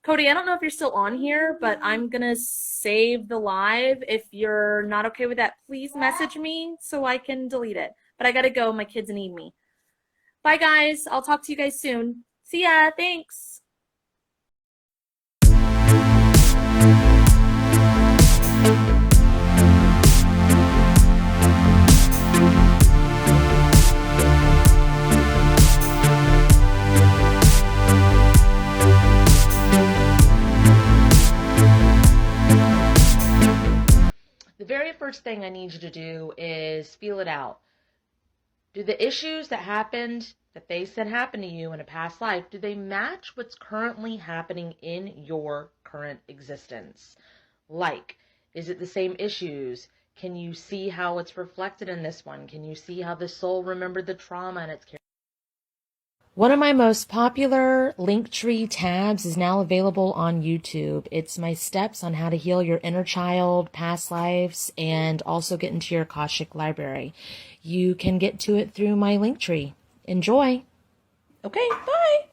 Cody, I don't know if you're still on here, but I'm going to save the live. If you're not okay with that, please message me so I can delete it. But I got to go. My kids need me. Bye, guys. I'll talk to you guys soon. See ya. Thanks. The very first thing I need you to do is feel it out. Do the issues that happened, that they said happened to you in a past life, do they match what's currently happening in your current existence? Like, is it the same issues? Can you see how it's reflected in this one? Can you see how the soul remembered the trauma and it's carrying? One of my most popular Linktree tabs is now available on YouTube. It's my steps on how to heal your inner child, past lives, and also get into your Akashic library. You can get to it through my Linktree. Enjoy. Okay, bye.